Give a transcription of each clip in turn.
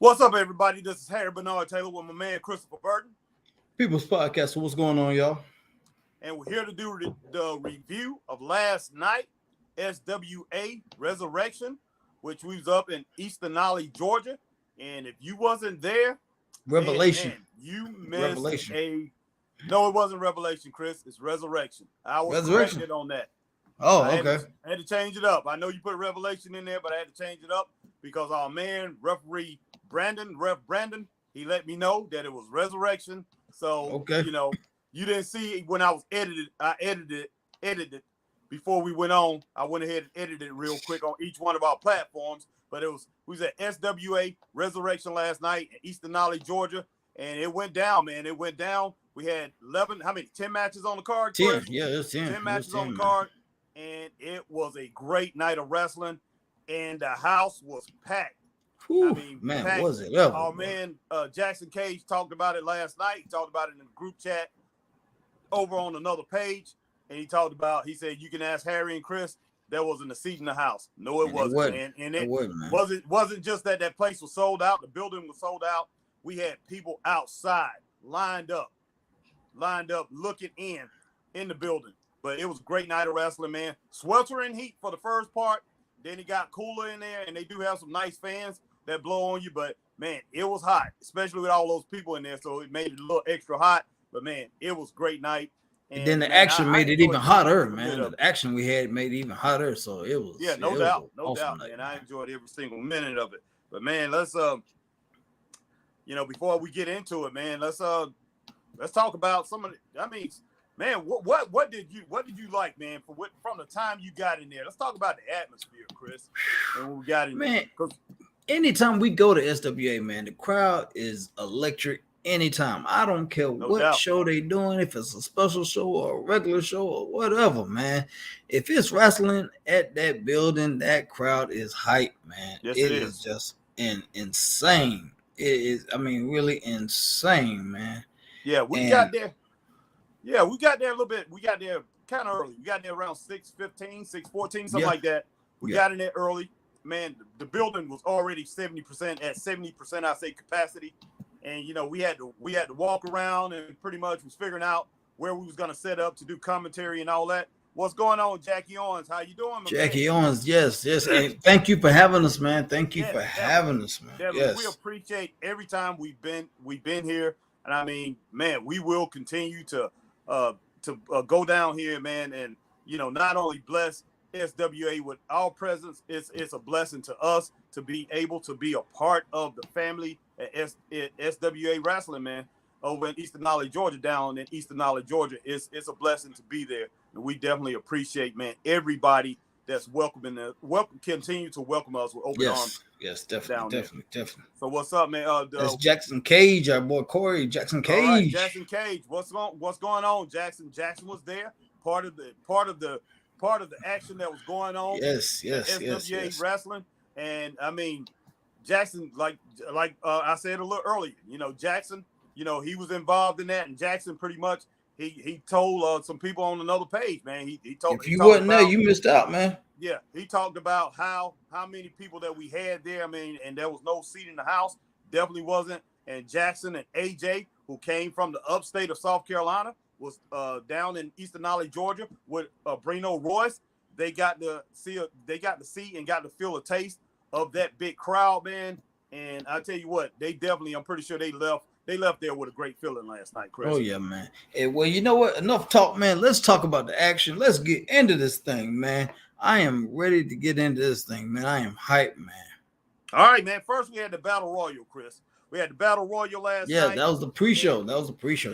What's up, everybody? This is Harry Bernard Taylor with my man Christopher Burton. People's Podcast. So what's going on, y'all? And we're here to do the review of last night, SWA Resurrection, which was up in Eastern Nolly, Georgia. And if you wasn't there, Revelation. man, you missed No, it wasn't Revelation, Chris. It's Resurrection. I was corrected on that. Oh, okay. I had to change it up. I know you put Revelation in there, but I had to change it up because our man, referee Brandon, he let me know that it was Resurrection. So, you didn't see when I was edited before we went on. I went ahead and edited it real quick on each one of our platforms. But we was at SWA Resurrection last night in Eastern Nolly, Georgia, and it went down, man. It went down. We had 10 matches on the card? 10, yeah, it was 10. 10 matches on the card, and it was a great night of wrestling, and the house was packed. Whew, packed. Was it ever? Oh, man, Jackson Cage talked about it last night. He talked about it in the group chat over on another page, and he said, you can ask Harry and Chris, there wasn't a seat in the house. No, it wasn't. And it wasn't just that place was sold out. The building was sold out. We had people outside lined up looking in the building. But it was a great night of wrestling, man. Sweltering heat for the first part. Then it got cooler in there, and they do have some nice fans that blow on you. But, man, it was hot, especially with all those people in there. So it made it a little extra hot. But, man, it was a great night. And then the action made it even hotter, man. The action we had made it even hotter. So it was. Yeah, no doubt. No doubt, man. I enjoyed every single minute of it. But, man, let's, before we get into it, man, let's talk about some of the, man, what did you like, man, from the time you got in there? Let's talk about the atmosphere, Chris. And when we got in there. Man, anytime we go to SWA, man, the crowd is electric anytime. I don't care what show they doing, if it's a special show or a regular show or whatever, man. If it's wrestling at that building, that crowd is hype, man. Yes, it is just insane. It is, really insane, man. Yeah, we got there. Yeah, we got there a little bit. We got there kind of early. We got there around 6:15, 6:14, something like that. We got in there early. Man, the building was already 70%, at 70%, I say, capacity. And, we had to walk around and pretty much was figuring out where we was going to set up to do commentary and all that. What's going on, Jackie Owens? How you doing, Jackie Owens, yes. Hey, thank you for having us, man. Thank you for having us, man. Yes. We appreciate every time we've been here. And man, we will continue to go down here, man, and not only bless SWA with our presence, it's a blessing to us to be able to be a part of the family at SWA Wrestling, man, over in Eastern Nolly, Georgia, down in Eastern Nolly, Georgia. It's a blessing to be there, and we definitely appreciate, man, everybody that's continue to welcome us with open arms. Yes, definitely. So what's up, man? That's Jackson Cage, our boy Corey Jackson Cage. All right, Jackson Cage. What's going on, Jackson? Jackson was there, part of the action that was going on. Yes. SWA Wrestling, and Jackson, like I said a little earlier, Jackson, he was involved in that, and Jackson pretty much he told some people on another page, man. He told if you wasn't there, you missed out, man. Yeah, he talked about how many people that we had there. And there was no seat in the house. Definitely wasn't. And Jackson and AJ, who came from the upstate of South Carolina, was down in Eastern Nolly, Georgia, with Brino Royce. They got to see and got to feel a taste of that big crowd, man. And I tell you what, I'm pretty sure they left there with a great feeling last night, Chris. Oh, yeah, man. Hey, well, you know what? Enough talk, man. Let's talk about the action. Let's get into this thing, man. I am ready to get into this thing, man. I am hyped, man. All right, man. First, we had the Battle Royal, Chris. We had the Battle Royal last night. Yeah, that was the pre-show. That was pre-show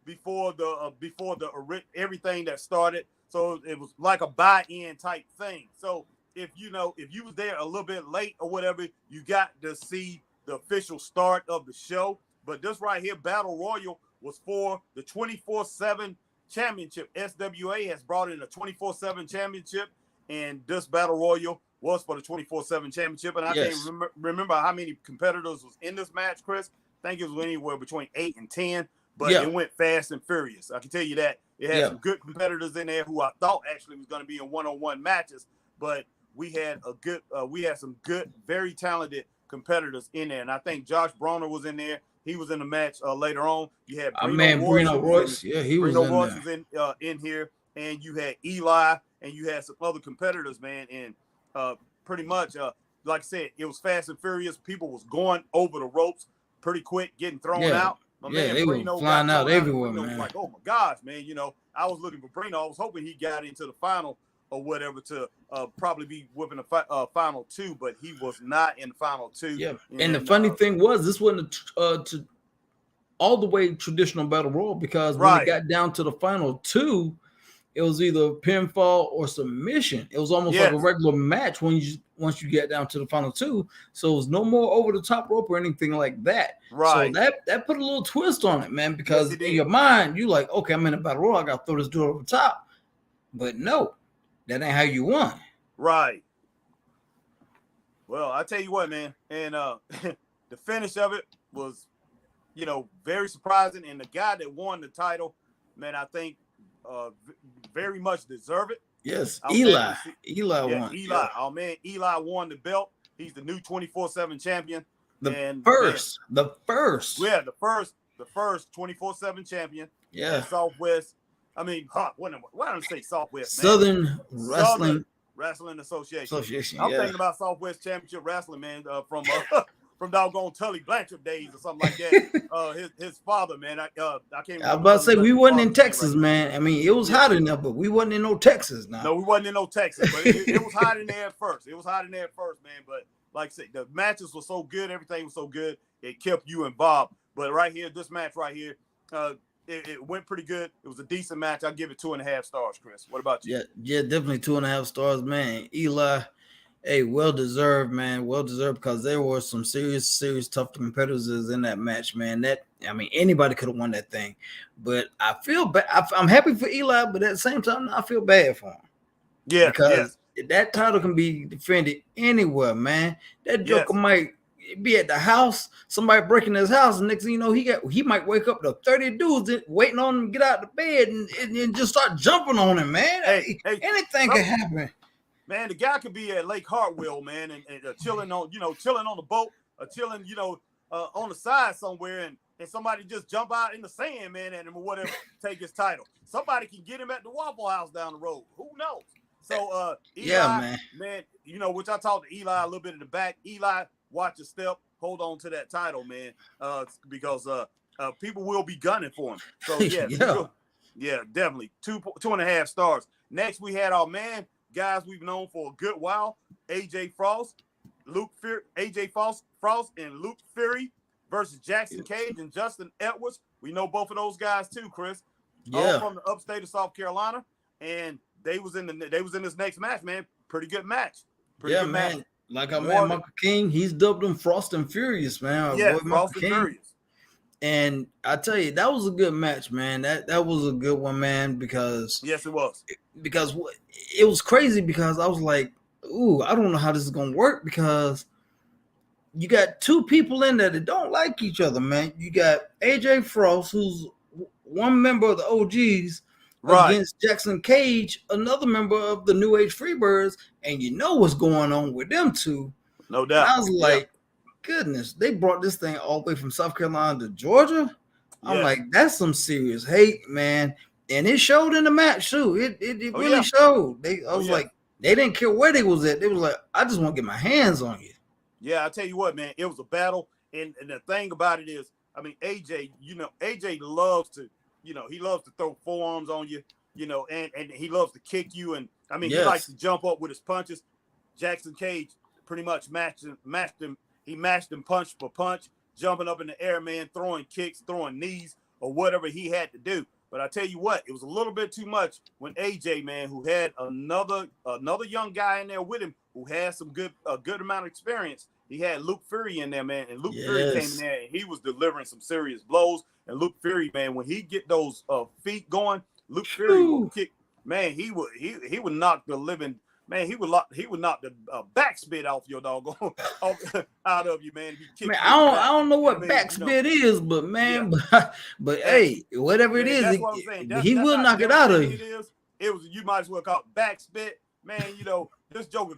before the everything that started. So it was like a buy-in type thing. So if you was there a little bit late or whatever, you got to see the official start of the show. But this right here, Battle Royal, was for the 24/7 championship. SWA has brought in a 24/7 championship, and this Battle Royal was for the 24/7 championship. And I can't remember how many competitors was in this match, Chris. I think it was anywhere between 8 and 10, but it went fast and furious. I can tell you that. It had some good competitors in there who I thought actually was going to be in one-on-one matches, but we had some good, very talented competitors in there. And I think Josh Broner was in there. He was in the match later on. You had Brino Royce. Yeah, he was in Royce there. Was in here. And you had Eli, and you had some other competitors, man. And pretty much, like I said, it was fast and furious. People was going over the ropes pretty quick, getting thrown out. They were flying out everywhere, man. Was like, oh my gosh, man. I was looking for Brino. I was hoping he got into the final or whatever to probably be whipping the final 2, but he was not in the final 2. Yeah, and the funny thing was, this wasn't all the way traditional battle royal, because when it got down to the final 2, it was either pinfall or submission. It was almost like a regular match once you get down to the final 2. So it was no more over the top rope or anything like that. Right. So that put a little twist on it, man, because in your mind, you like, okay, I'm in a battle royal, I got to throw this dude over the top. But no, that ain't how you won. Right. Well, I tell you what, man, and the finish of it was, very surprising. And the guy that won the title, man, I think very much deserve it. Yes, Eli won. Oh man, Eli won the belt. He's the new 24/7 champion. The first. Yeah, the first 24/7 champion. Yeah. Southwest. I mean, why don't I say Southwest? Southern Wrestling Association. I'm thinking about Southwest Championship Wrestling, man, from doggone Tully Blanchard days or something like that. His father, man. I can't. I was about to say we wasn't in Texas, man. I mean, it was hot in there, but we wasn't in no Texas now. No, we wasn't in no Texas, but it was hot in there at first. It was hot in there at first, man. But like I said, the matches were so good, everything was so good, it kept you involved. But right here, this match right here, it went pretty good. It was a decent match. I'll give it 2.5 stars, Chris. What about you? Yeah, definitely 2.5 stars, man. Eli. Hey, well deserved, man. Well deserved, because there were some serious tough competitors in that match, man. Anybody could have won that thing, but I feel bad. I'm happy for Eli, but at the same time, I feel bad for him. Yeah, because that title can be defended anywhere, man. That Joker might be at the house, somebody breaking his house, and next thing you know, he might wake up to 30 dudes waiting on him to get out of bed and just start jumping on him, man. Hey, anything can happen. Man, the guy could be at Lake Hartwell, man, and chilling on the boat, or chilling, on the side somewhere, and somebody just jump out in the sand, man, and whatever, take his title. Somebody can get him at the Waffle House down the road. Who knows? So, Eli, man, which I talked to Eli a little bit in the back. Eli, watch your step, hold on to that title, man, because people will be gunning for him. So yeah, definitely 2.5 stars. Next, we had our man. Guys we've known for a good while, AJ Frost and Luke Fury versus Jackson Cage and Justin Edwards. We know both of those guys too, Chris. All from the upstate of South Carolina, and they was in this next match, man. Pretty good match. Good man. Like our man Michael King, he's dubbed him Frost and Furious, man. Yeah, Frost and Furious. And I tell you, that was a good match, man. That was a good one, man, because yes, it was. Because it was crazy, because I was like, ooh, I don't know how this is gonna work, because you got two people in there that don't like each other, man. You got AJ Frost, who's one member of the OGs, against Jackson Cage, another member of the New Age Freebirds, and you know what's going on with them two. No doubt. And I was like, goodness, they brought this thing all the way from South Carolina to Georgia. I'm like, that's some serious hate, man. And it showed in the match too. It really showed. I was like, they didn't care where they was at. They was like, I just want to get my hands on you. Yeah, I tell you what, man, it was a battle. And the thing about it is, AJ, AJ loves to, he loves to throw forearms on you, and he loves to kick you. And he likes to jump up with his punches. Jackson Cage pretty much matched him. He matched him punch for punch, jumping up in the air, man, throwing kicks, throwing knees, or whatever he had to do. But I tell you what, it was a little bit too much when AJ, man, who had another young guy in there with him who had a good amount of experience. He had Luke Fury in there, man, and Luke Fury came in there and he was delivering some serious blows. And Luke Fury, man, when he get those feet going, Luke Fury will kick, man. He would knock the living. Man, he would knock the backspit off your doggone out of you, man. Man, I don't know what backspit is, but man, but hey, whatever it is, he will knock it out of you. It was, you might as well call it backspit. man, this Joker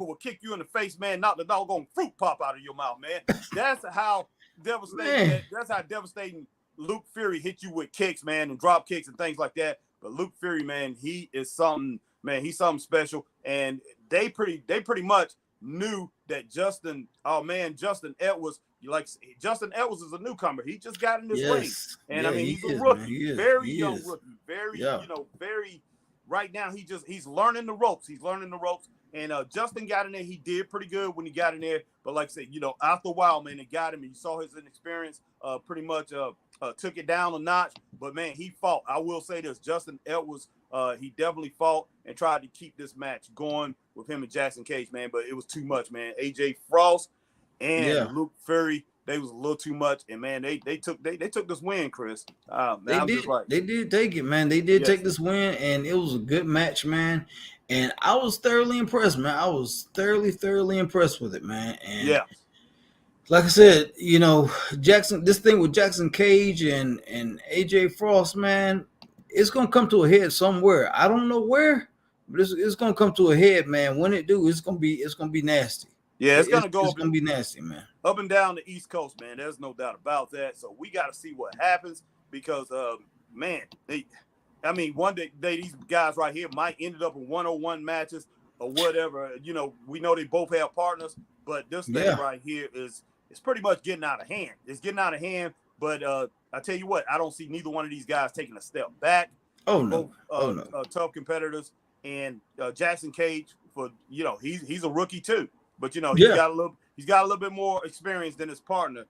will kick you in the face, man, knock the doggone fruit pop out of your mouth, man. That's how devastating. That's how devastating Luke Fury hit you with kicks, man, and drop kicks and things like that. But Luke Fury, man, he is something, man. He's something special, and they pretty much knew that Justin Edwards, Justin Edwards is a newcomer. He just got in this ring, and I mean he's a rookie, very young rookie, very. Right now he's learning the ropes. And Justin got in there. He did pretty good when he got in there. But like I said, after a while, man, it got him. And you saw his inexperience pretty much took it down a notch. But, man, he fought. I will say this. Justin Edwards, he definitely fought and tried to keep this match going with him and Jackson Cage, man. But it was too much, man. AJ Frost and Luke Fury, they was a little too much. And, man, they took this win, Chris. They did take it, man. They did take this win, and it was a good match, man. And I was thoroughly impressed, man. I was thoroughly impressed with it, man. And like I said, this thing with Jackson Cage and AJ Frost, man, it's gonna come to a head somewhere. I don't know where, but it's gonna come to a head, man. When it do, it's gonna be nasty. Yeah, it's gonna be nasty, man. Up and down the East Coast, man. There's no doubt about that. So we got to see what happens because, man, one day these guys right here might end up in 1-on-1 matches or whatever. We know they both have partners, but this thing right here is pretty much getting out of hand. It's getting out of hand, but I tell you what, I don't see neither one of these guys taking a step back. No. Tough competitors, and Jackson Cage he's a rookie too, but he's got a little bit more experience than his partner.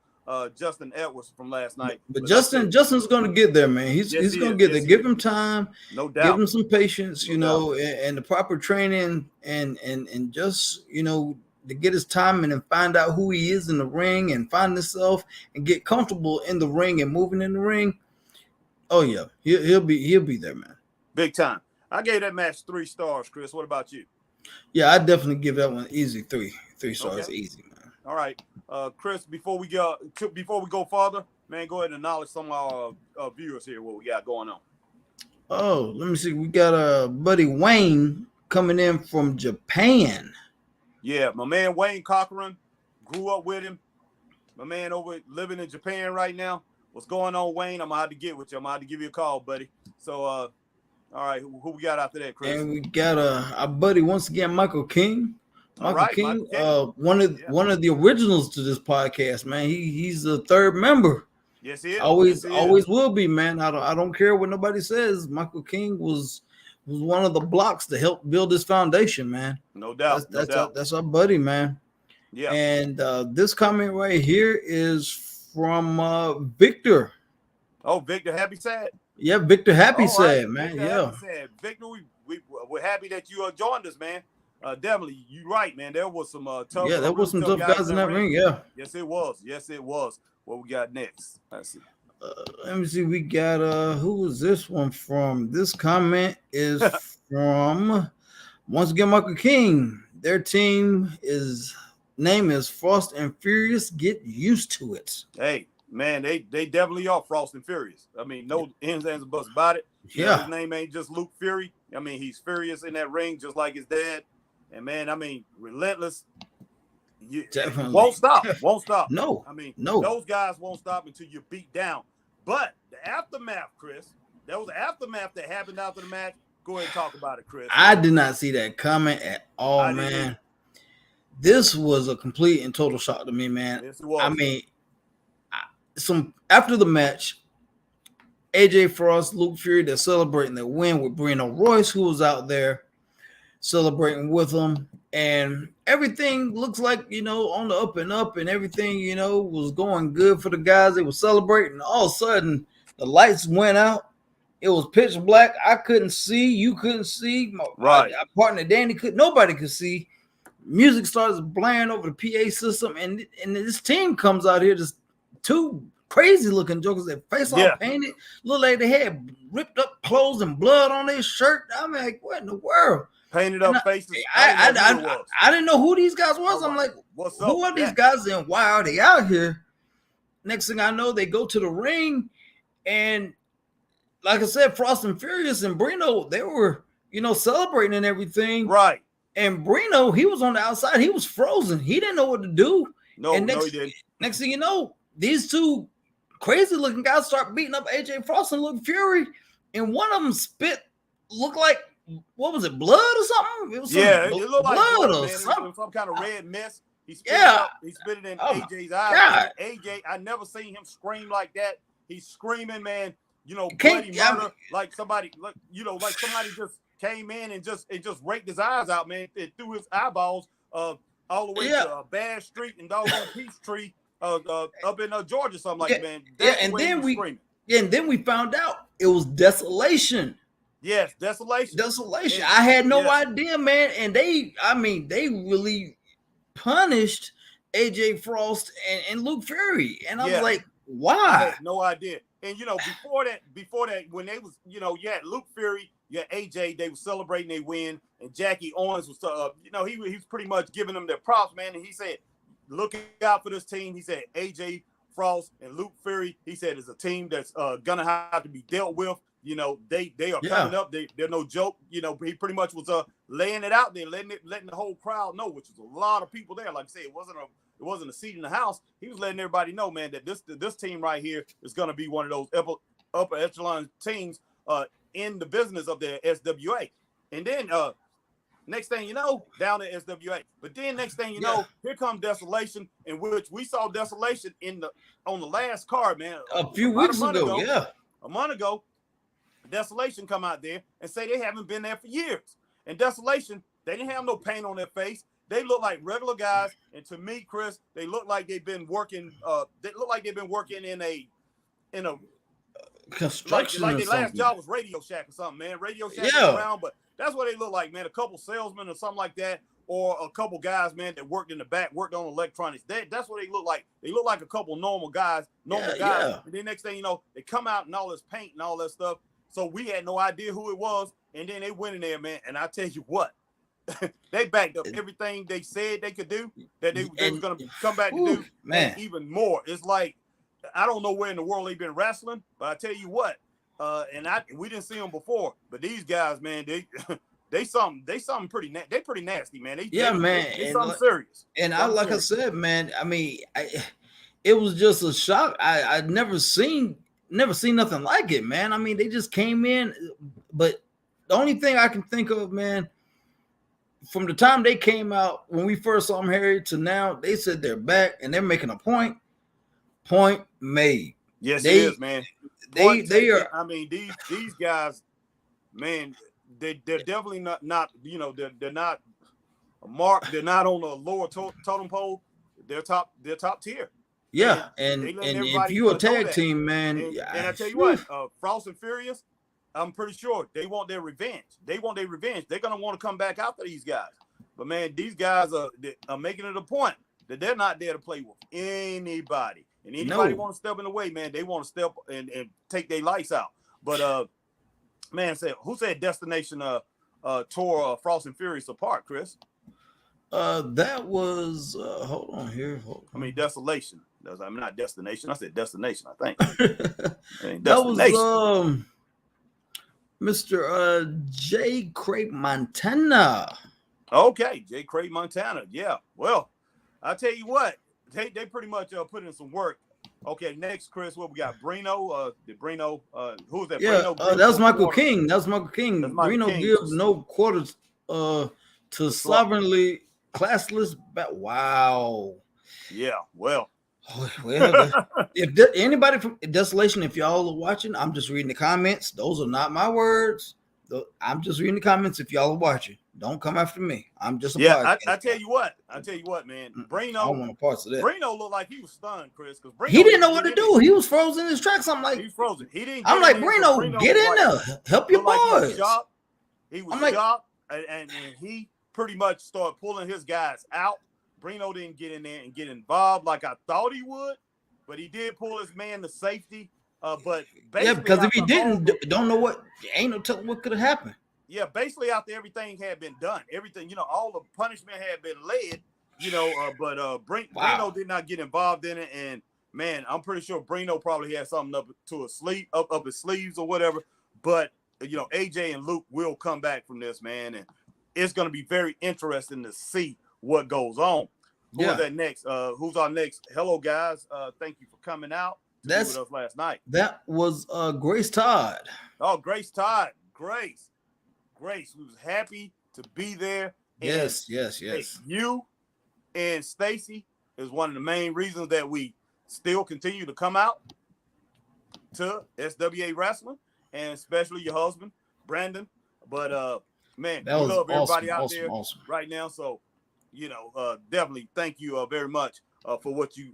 Justin Edwards from last night. But Justin's going to get there, man. He's going to get there. Give him time. No doubt. Give him some patience, and the proper training and just, to get his time and find out who he is in the ring and find himself and get comfortable in the ring and moving in the ring. Oh yeah. He'll be there, man. Big time. I gave that match 3 stars, Chris. What about you? Yeah, I definitely give that one easy 3 stars. Okay. Easy, man. All right, Chris. Before we go further, man, go ahead and acknowledge some of our viewers here. What we got going on? Oh, let me see. We got buddy Wayne coming in from Japan. Yeah, my man Wayne Cochran, grew up with him. My man over living in Japan right now. What's going on, Wayne? I'm gonna have to get with you. I'm gonna have to give you a call, buddy. So, all right, who we got after that, Chris? And we got our buddy once again, Michael King. Michael King, one of the originals to this podcast, man. He's the 3rd member. Yes, he is. Always will be, man. I don't care what nobody says. Michael King was one of the blocks to help build this foundation, man. No doubt. That's our buddy, man. Yeah. And this comment right here is from Victor. Oh, Victor, happy sad. Yeah, Victor, happy sad, man. Victor, sad. Victor, we're happy that you joined us, man. Definitely, you're right, man. There was some tough. Yeah, there was some tough guys in that ring. Yeah. Yes, it was. What we got next? Let's see. Let me see. We got who is this one from? This comment is from once again Michael King. Their name is Frost and Furious. Get used to it. Hey, man, they definitely are Frost and Furious. I mean, no ends and buts about it. His name ain't just Luke Fury. I mean, he's furious in that ring, just like his dad. And man, I mean, relentless. Definitely won't stop. No, I mean, no. Those guys won't stop until you're beat down. But the aftermath, Chris, there was aftermath that happened after the match. Go ahead and talk about it, Chris. I did not see that coming at all, man. This was a complete and total shock to me, man. Yes, it was. I mean, after the match, AJ Frost, Luke Fury, they're celebrating their win with Breno Royce, who was out there celebrating with them, and everything looks like on the up and up, and everything was going good for the guys. They were celebrating. All of a sudden, the lights went out. It was pitch black. I couldn't see. You couldn't see. My partner Danny could. Nobody could see. Music starts blaring over the PA system, and this team comes out here, just 2 crazy looking jokers that face all painted, look like they had ripped up clothes and blood on their shirt. I'm like, what in the world? Painted up faces. I didn't know who these guys was. I'm like, who are these guys and why are they out here? Next thing I know, they go to the ring, and like I said, Frost and Furious and Breno, celebrating and everything. Right. And Brino, he was on the outside. He was frozen. He didn't know what to do. No, and he didn't. Next thing you know, these two crazy looking guys start beating up AJ Frost and Luke Fury. And one of them looked like, what was it, blood or something? It was it looked like blood or man. something. It was some kind of red mess. He spit it in AJ's eyes. AJ, I never seen him scream like that. He's screaming, man, bloody murder, like somebody, like somebody just came in and just raked his eyes out, man. It threw his eyeballs all the way to Bass Street and doggone Peachtree up in Georgia, something like that, man. And then we found out it was Desolation. Yes, Desolation. And I had no idea, man. And they really punished AJ Frost and Luke Fury. And I was like, why? I had no idea. And before that, when they was, Luke Fury, AJ, they were celebrating their win, and Jackie Owens was, he was pretty much giving them their props, man. And he said, "Look out for this team." He said, "AJ Frost and Luke Fury," he said, "is a team that's gonna have to be dealt with. They are coming up. They're no joke." He pretty much was laying it out there, letting the whole crowd know, which was a lot of people there. Like I said, it wasn't a seat in the house. He was letting everybody know, man, that this team right here is gonna be one of those upper echelon teams in the business of the SWA. And then next thing you know, down at SWA. But then next thing you know, here comes Desolation, in which we saw Desolation on the last card, man. A few weeks ago, a month ago, Desolation come out there and say they haven't been there for years. And Desolation, they didn't have no paint on their face. They look like regular guys. And to me, Chris, they look like they've been working. In a construction. Like their last job was Radio Shack or something, man. Radio Shack is around, but that's what they look like, man. A couple salesmen or something like that, or a couple guys, man, that worked in the back, worked on electronics. That's what they look like. They look like a couple normal guys. And then next thing you know, they come out and all this paint and all that stuff. So we had no idea who it was. And then they went in there, man. And I tell you what, they backed up everything they said they could do, that they was going to come back to do, man, and even more. It's like, I don't know where in the world they've been wrestling, but I tell you what, we didn't see them before, but these guys, man, they something pretty nasty, man. They something serious. And I said, man, I mean, it was just a shock. I'd never seen nothing like it, man. I mean, they just came in, but the only thing I can think of, man, from the time they came out when we first saw them, Harry, to now, they said they're back and they're making a point. Point made. Yes, it is, man. They are. I mean, these guys, man, they're definitely not. They're not a mark. They're not on the lower totem pole. They're top tier. Yeah, and if you a tag team, man, and I tell you what, Frost and Furious, I'm pretty sure they want their revenge. They're gonna want to come back after these guys. But man, these guys are making it a point that they're not there to play with anybody. And anybody want to step in the way, man, they want to step and take their lights out. But man, who said Destination tore Frost and Furious apart, Chris? That was hold on here. I mean, Desolation. I'm not Destination. I said Destination, I think. That was Mr. J. Craig Montana. Okay, J. Craig Montana. Yeah. Well, I tell you what, they pretty much put in some work. Okay, next, Chris, what we got? Brino. Who's that? Yeah, Brino, that was Michael King. Brino gives no quarters to slovenly, classless. Wow. Yeah. Well, if anybody from Desolation, if y'all are watching, I'm just reading the comments. Those are not my words. I'm just reading the comments. If y'all are watching, don't come after me. I'm just I tell you what, man. Brino, I don't want no parts of that. Brino looked like he was stunned, Chris, because he didn't know what to do. He was frozen in his tracks. I'm like, he's frozen. He didn't. I'm like, Brino, get in there, help your boys. He was shocked, and he pretty much started pulling his guys out. Brino didn't get in there and get involved like I thought he would, but he did pull his man to safety. But because if he didn't, don't know what, ain't no telling what could have happened. Yeah, basically after everything had been done, all the punishment had been laid, but Brino did not get involved in it. And man, I'm pretty sure Brino probably had something up his sleeves or whatever. But AJ and Luke will come back from this, man, and it's going to be very interesting to see what goes on. Who's that next? Who's our next? Hello, guys. Thank you for coming out to be with us last night. That was Grace Todd. Oh, Grace Todd. Grace. We was happy to be there. Yes. Hey, you and Stacy is one of the main reasons that we still continue to come out to SWA Wrestling, and especially your husband, Brandon. But man, we love everybody out there right now. So, definitely thank you very much for what you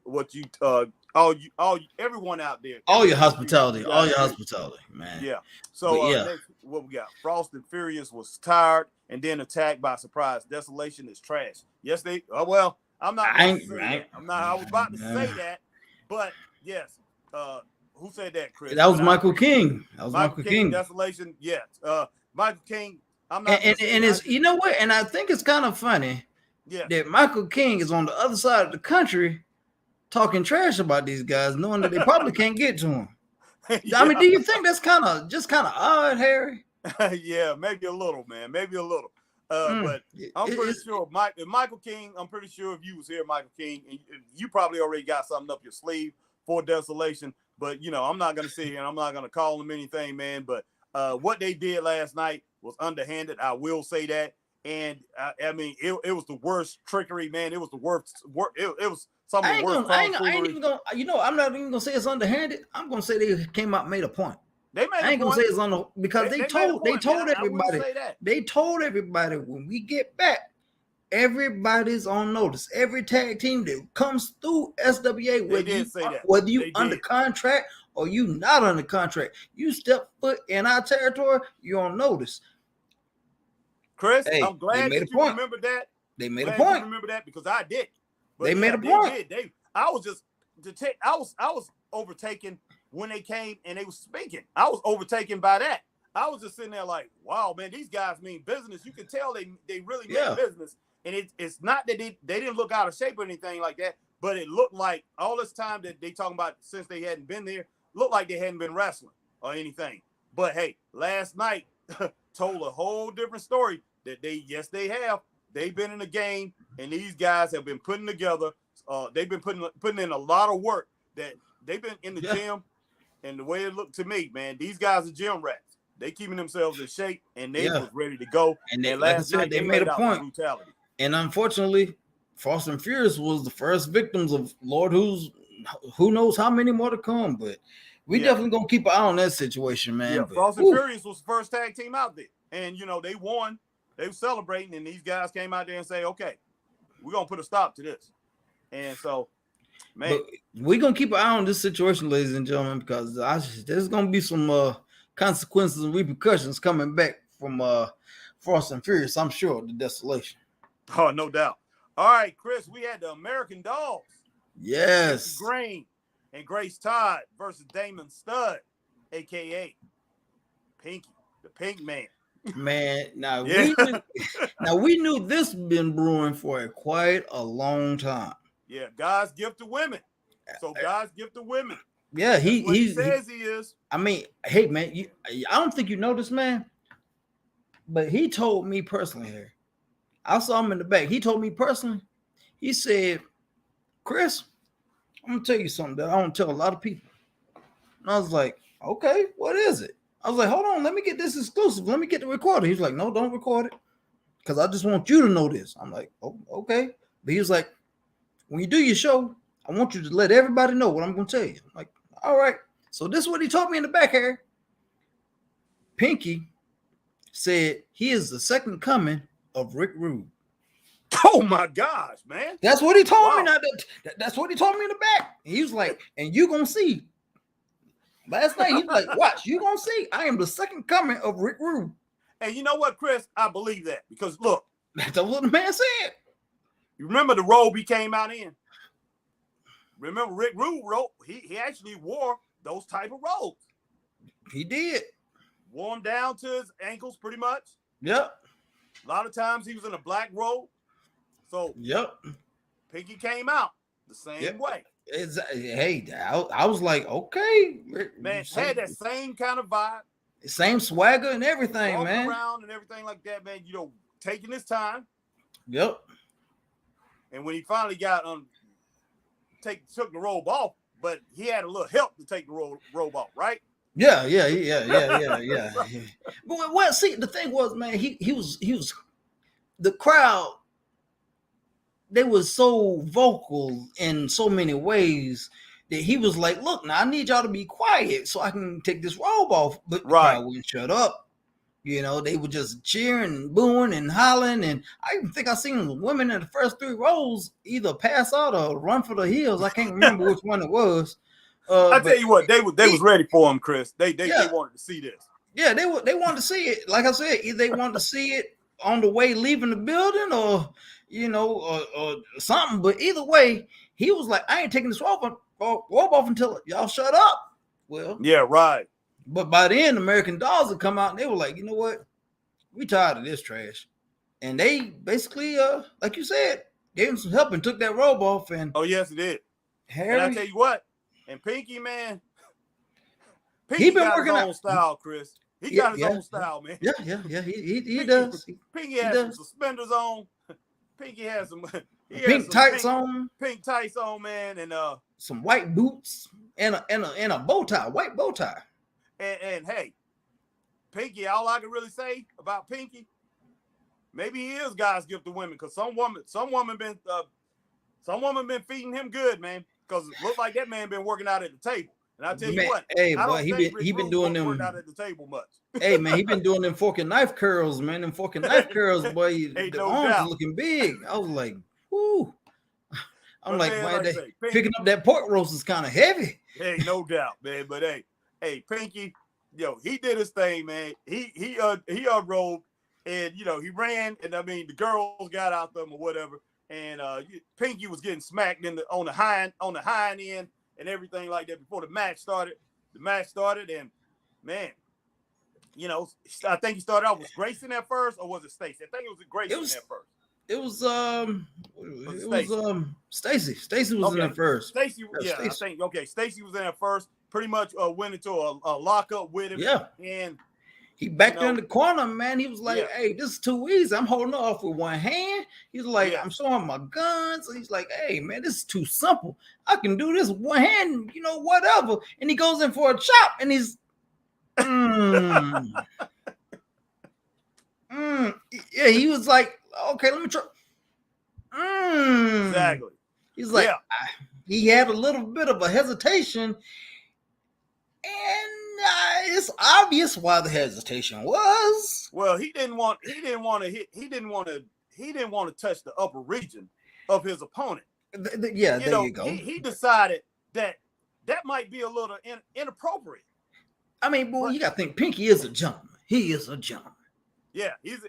everyone out there. All your hospitality, man. Yeah. So next, what we got? Frost and Furious was tired and then attacked by surprise. Desolation is trash. Yes, they. Well, I'm not. I was about to say that, but yes. Who said that, Chris? That was Michael King. Michael King. Desolation. Yes. Michael King. I'm not. And it's what? And I think it's kind of funny. Yeah. That Michael King is on the other side of the country talking trash about these guys, knowing that they probably can't get to him. Yeah. I mean, do you think that's kind of odd, Harry? Yeah, maybe a little, man. Maybe a little. But I'm pretty sure Michael King, I'm pretty sure if you was here, Michael King, and you probably already got something up your sleeve for Desolation. But, I'm not going to sit here and I'm not going to call them anything, man. But what they did last night was underhanded. I will say that. And I mean, it was the worst trickery, man. It was the worst. It was some of the worst. I ain't even gonna. I'm not even gonna say it's underhanded. I'm gonna say they came out and made a point. They made. I ain't gonna say it's on because they told everybody. They told everybody when we get back, everybody's on notice. Every tag team that comes through SWA, whether you under contract or you not under contract, you step foot in our territory, you're on notice. Chris, I'm glad that you remember that. They made a point. Remember that because I did. But they made a point. I was overtaken when they came and they was speaking. I was overtaken by that. I was just sitting there like, wow, man, these guys mean business. You can tell they really mean business. And it's not that they didn't look out of shape or anything like that, but it looked like all this time that they talking about since they hadn't been there, looked like they hadn't been wrestling or anything. But hey, last night told a whole different story that they have. They've been in the game, and these guys have been putting together. They've been putting in a lot of work. That they've been in the gym, and the way it looked to me, man, these guys are gym rats. They keeping themselves in shape, and they was ready to go. And last night they made a point. Brutality. And unfortunately, Frost and Furious was the first victims of Lord who knows how many more to come. But we definitely gonna keep an eye on that situation, man. Yeah, Frost and Furious was the first tag team out there, and they won. They were celebrating, and these guys came out there and say, okay, we're going to put a stop to this. And so, man. But we're going to keep an eye on this situation, ladies and gentlemen, because there's going to be some consequences and repercussions coming back from Frost and Furious, I'm sure, the Desolation. Oh, no doubt. All right, Chris, we had the American Dogs. Yes. Green and Grace Todd versus Damon Studd, a.k.a. Pinky, the Pink Man. Man, we knew this been brewing for quite a long time. Yeah, God's gift to women. So God's gift to women. Yeah, he says he is. I mean, hey man, I don't think you know this man, but he told me personally here. I saw him in the back. He told me personally. He said, "Chris, I'm gonna tell you something that I don't tell a lot of people." And I was like, "Okay, what is it?" I was like, hold on, let me get this exclusive. Let me get the recorder. He's like, no, don't record it. Because I just want you to know this. I'm like, oh, okay. But he was like, when you do your show, I want you to let everybody know what I'm going to tell you. I'm like, all right. So this is what he told me in the back here. Pinky said he is the second coming of Rick Rude. Oh, my gosh, man. That's what he told me. Now, that's what he told me in the back. And he was like, and you going to see. Last night, he's like, watch, you gonna see. I am the second coming of Rick Rude. And you know what, Chris? I believe that. Because look. That's what the man said. You remember the robe he came out in? Remember Rick Rude robe? He actually wore those type of robes. He did. Wore them down to his ankles pretty much. Yep. A lot of times he was in a black robe. So Pinky came out the same way. Hey, I was like, okay, man, had that same kind of vibe. Same swagger and everything, walking man. around and everything like that, man. You know, taking his time. Yep. And when he finally got took the robe off, but he had a little help to take the robe off, right? Yeah. But well, see, the thing was, man, he was the crowd. They were so vocal in so many ways that he was like, "Look, now I need y'all to be quiet so I can take this robe off." But the crowd wouldn't shut up. You know, they were just cheering and booing and hollering. And I even think I seen women in the first 3 rows either pass out or run for the hills. I can't remember which one it was. I tell you what, they was ready for him, Chris. They wanted to see this. Yeah, they wanted to see it. Like I said, either they wanted to see it on the way leaving the building, or or something. But either way, he was like, "I ain't taking this robe off until y'all shut up." Well, yeah, right. But by then, American Dolls had come out and they were like, "You know what? We tired of this trash." And they basically, like you said, gave him some help and took that robe off. And oh yes, it did. Harry, and I tell you what, and Pinky, man, Pinky got his own style, Chris. He got his own style, man. Yeah. He does. Pinky has some suspenders on. Pinky has some pink tights on. Pink tights on, man, and some white boots and a bow tie, white bow tie. And hey, Pinky, all I can really say about Pinky, maybe he is God's gift to women, because some woman been feeding him good, man. Because it looks like that man been working out at the table. And I tell you what, hey boy, he been doing them working out at the table much. Hey man, he been doing them fork and knife curls, man. Them fork and knife curls, boy. The arms looking big. I was like, whoo. I'm like, man, picking up that pork roast is kind of heavy. Hey, no doubt, man. But hey, Pinky, he did his thing, man. He unrolled, and he ran, and I mean the girls got out them or whatever, and Pinky was getting smacked on the hind end and everything like that before the match started. The match started, and man, I think he started out with Grayson at first, or was it Stacey? I think it was Grayson at first. It was Stacey. Stacey was in there first. Stacey, I think Stacey was in there first. Pretty much went into a lockup with him. Yeah, and he backed in the corner, man. He was like, "Hey, this is too easy. I'm holding off with one hand." He's like, "I'm showing my guns." He's like, "Hey, man, this is too simple. I can do this with one hand, whatever." And he goes in for a chop, and he's, yeah, he was like, "Okay, let me try." Exactly. He's like, he had a little bit of a hesitation, and it's obvious why the hesitation was. Well, he didn't want to touch the upper region of his opponent. There you go. He decided that might be a little inappropriate. I mean, boy, you got to think Pinky is a gentleman. He is a gentleman. Yeah, he's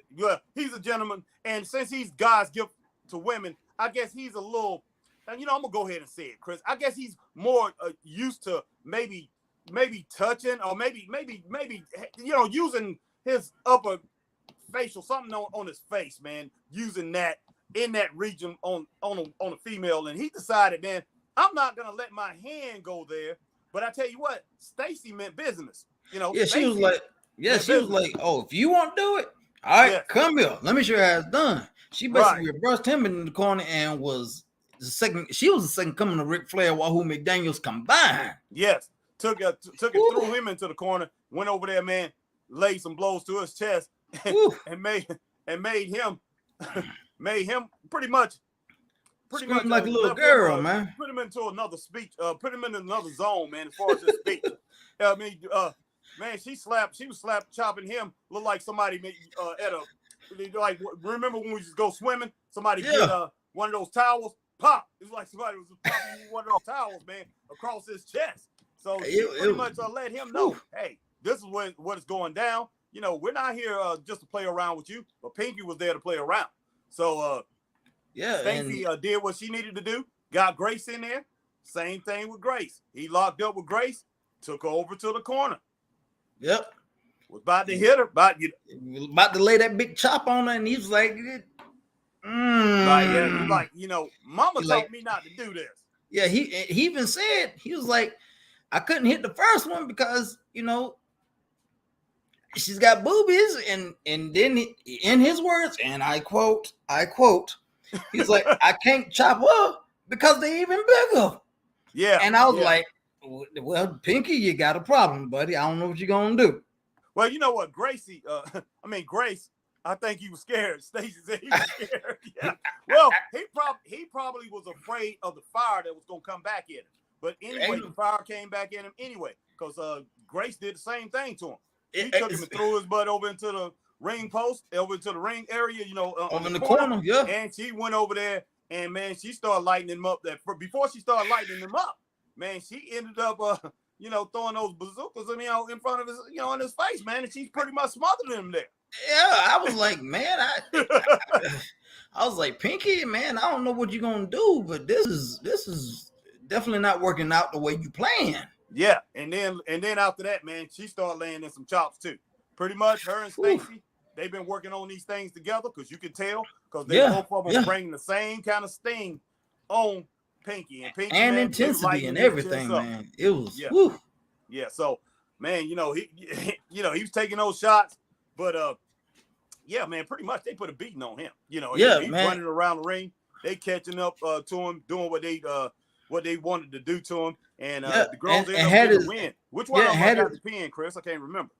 a gentleman, and since he's God's gift to women, I guess he's a little. And I'm gonna go ahead and say it, Chris. I guess he's more used to maybe touching, or maybe using his upper facial, something on his face, man, using that in that region on a female, and he decided, man, I'm not gonna let my hand go there. But I tell you what, Stacey meant business. Yeah, she was like, "Oh, if you want to do it, all right, come here. Let me show you how it's done." She basically brushed him in the corner and was the second. She was the second coming to Ric Flair, Wahoo McDaniels combined. Yes, took it, threw him into the corner, went over there, man, laid some blows to his chest, and made him pretty much like a little girl, man. Put him into another speech. Put him in another zone, man. As far as his speech, I mean, man, she was slap chopping him. Looked like somebody at a. Like, remember when we just go swimming? Somebody get one of those towels, pop. It's like somebody was popping one of those towels, man, across his chest. So she pretty much let him know, hey, this is what is going down. We're not here just to play around with you, but Pinky was there to play around. So Stacey did what she needed to do. Got Grace in there. Same thing with Grace. He locked up with Grace, took her over to the corner. Yep. Was about to hit her, about to lay that big chop on her, and he was like, Mama told me not to do this. Yeah, he even said, he was like, I couldn't hit the first one because, she's got boobies, and then in his words, and I quote, he's like, I can't chop up because they're even bigger. Yeah. And I was like, well, Pinky, you got a problem, buddy. I don't know what you're gonna do. Well, you know what, Grace, I think he was scared. Stacey said he was scared. Yeah. Well, he probably was afraid of the fire that was gonna come back at him. But anyway, the fire came back at him anyway, because Grace did the same thing to him. He took him and threw his butt over into the ring post, over into the ring area, over in the corner, yeah. And she went over there, and man, she started lighting him up. Before she started lighting him up, man, she ended up, throwing those bazookas, in front of his, in his face, man, and she's pretty much smothered him there. Yeah, I was like, man, I was like, Pinky, man, I don't know what you're gonna do, but this is definitely not working out the way you planned. Yeah, and then after that, man, she started laying in some chops too. Pretty much, her and Stacey, they've been working on these things together, because you can tell, because they both of them bringing the same kind of sting on Pinky, and Pinky, and man, intensity and everything, man. It was, yeah. So, man, he was taking those shots, but yeah, man, pretty much they put a beating on him. He's running around the ring, they catching up to him, doing what they wanted to do to him, and the girls ended up getting the win. Which one of them got the pin, Chris? I can't remember.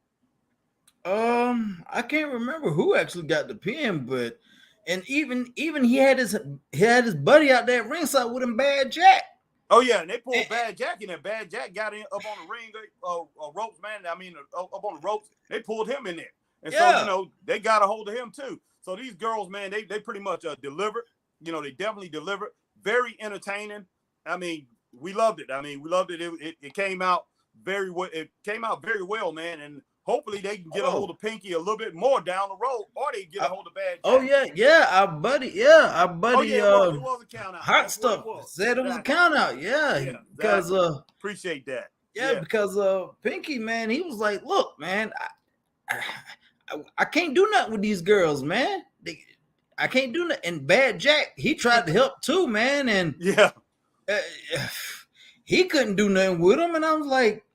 I can't remember who actually got the pin, but and even he had his buddy out there ringside with him, Bad Jack. Oh yeah, and they pulled Bad Jack in there. Bad Jack got in up on the ring ropes, man. Up on the ropes, they pulled him in there, and so they got a hold of him too. So these girls, man, they pretty much delivered. They definitely delivered. Very entertaining. I mean, we loved it. We loved it. It came out very well. It came out very well, man. And hopefully they can get a hold of Pinky a little bit more down the road, or they get a hold of Bad Jack. Oh yeah, our buddy. It was a count out. Hot Stuff said it was a count out. Yeah, because appreciate that. Yeah, because Pinky, man, he was like, look, man, I can't do nothing with these girls, man. I can't do nothing. And Bad Jack, he tried to help too, man, and he couldn't do nothing with him. And I was like,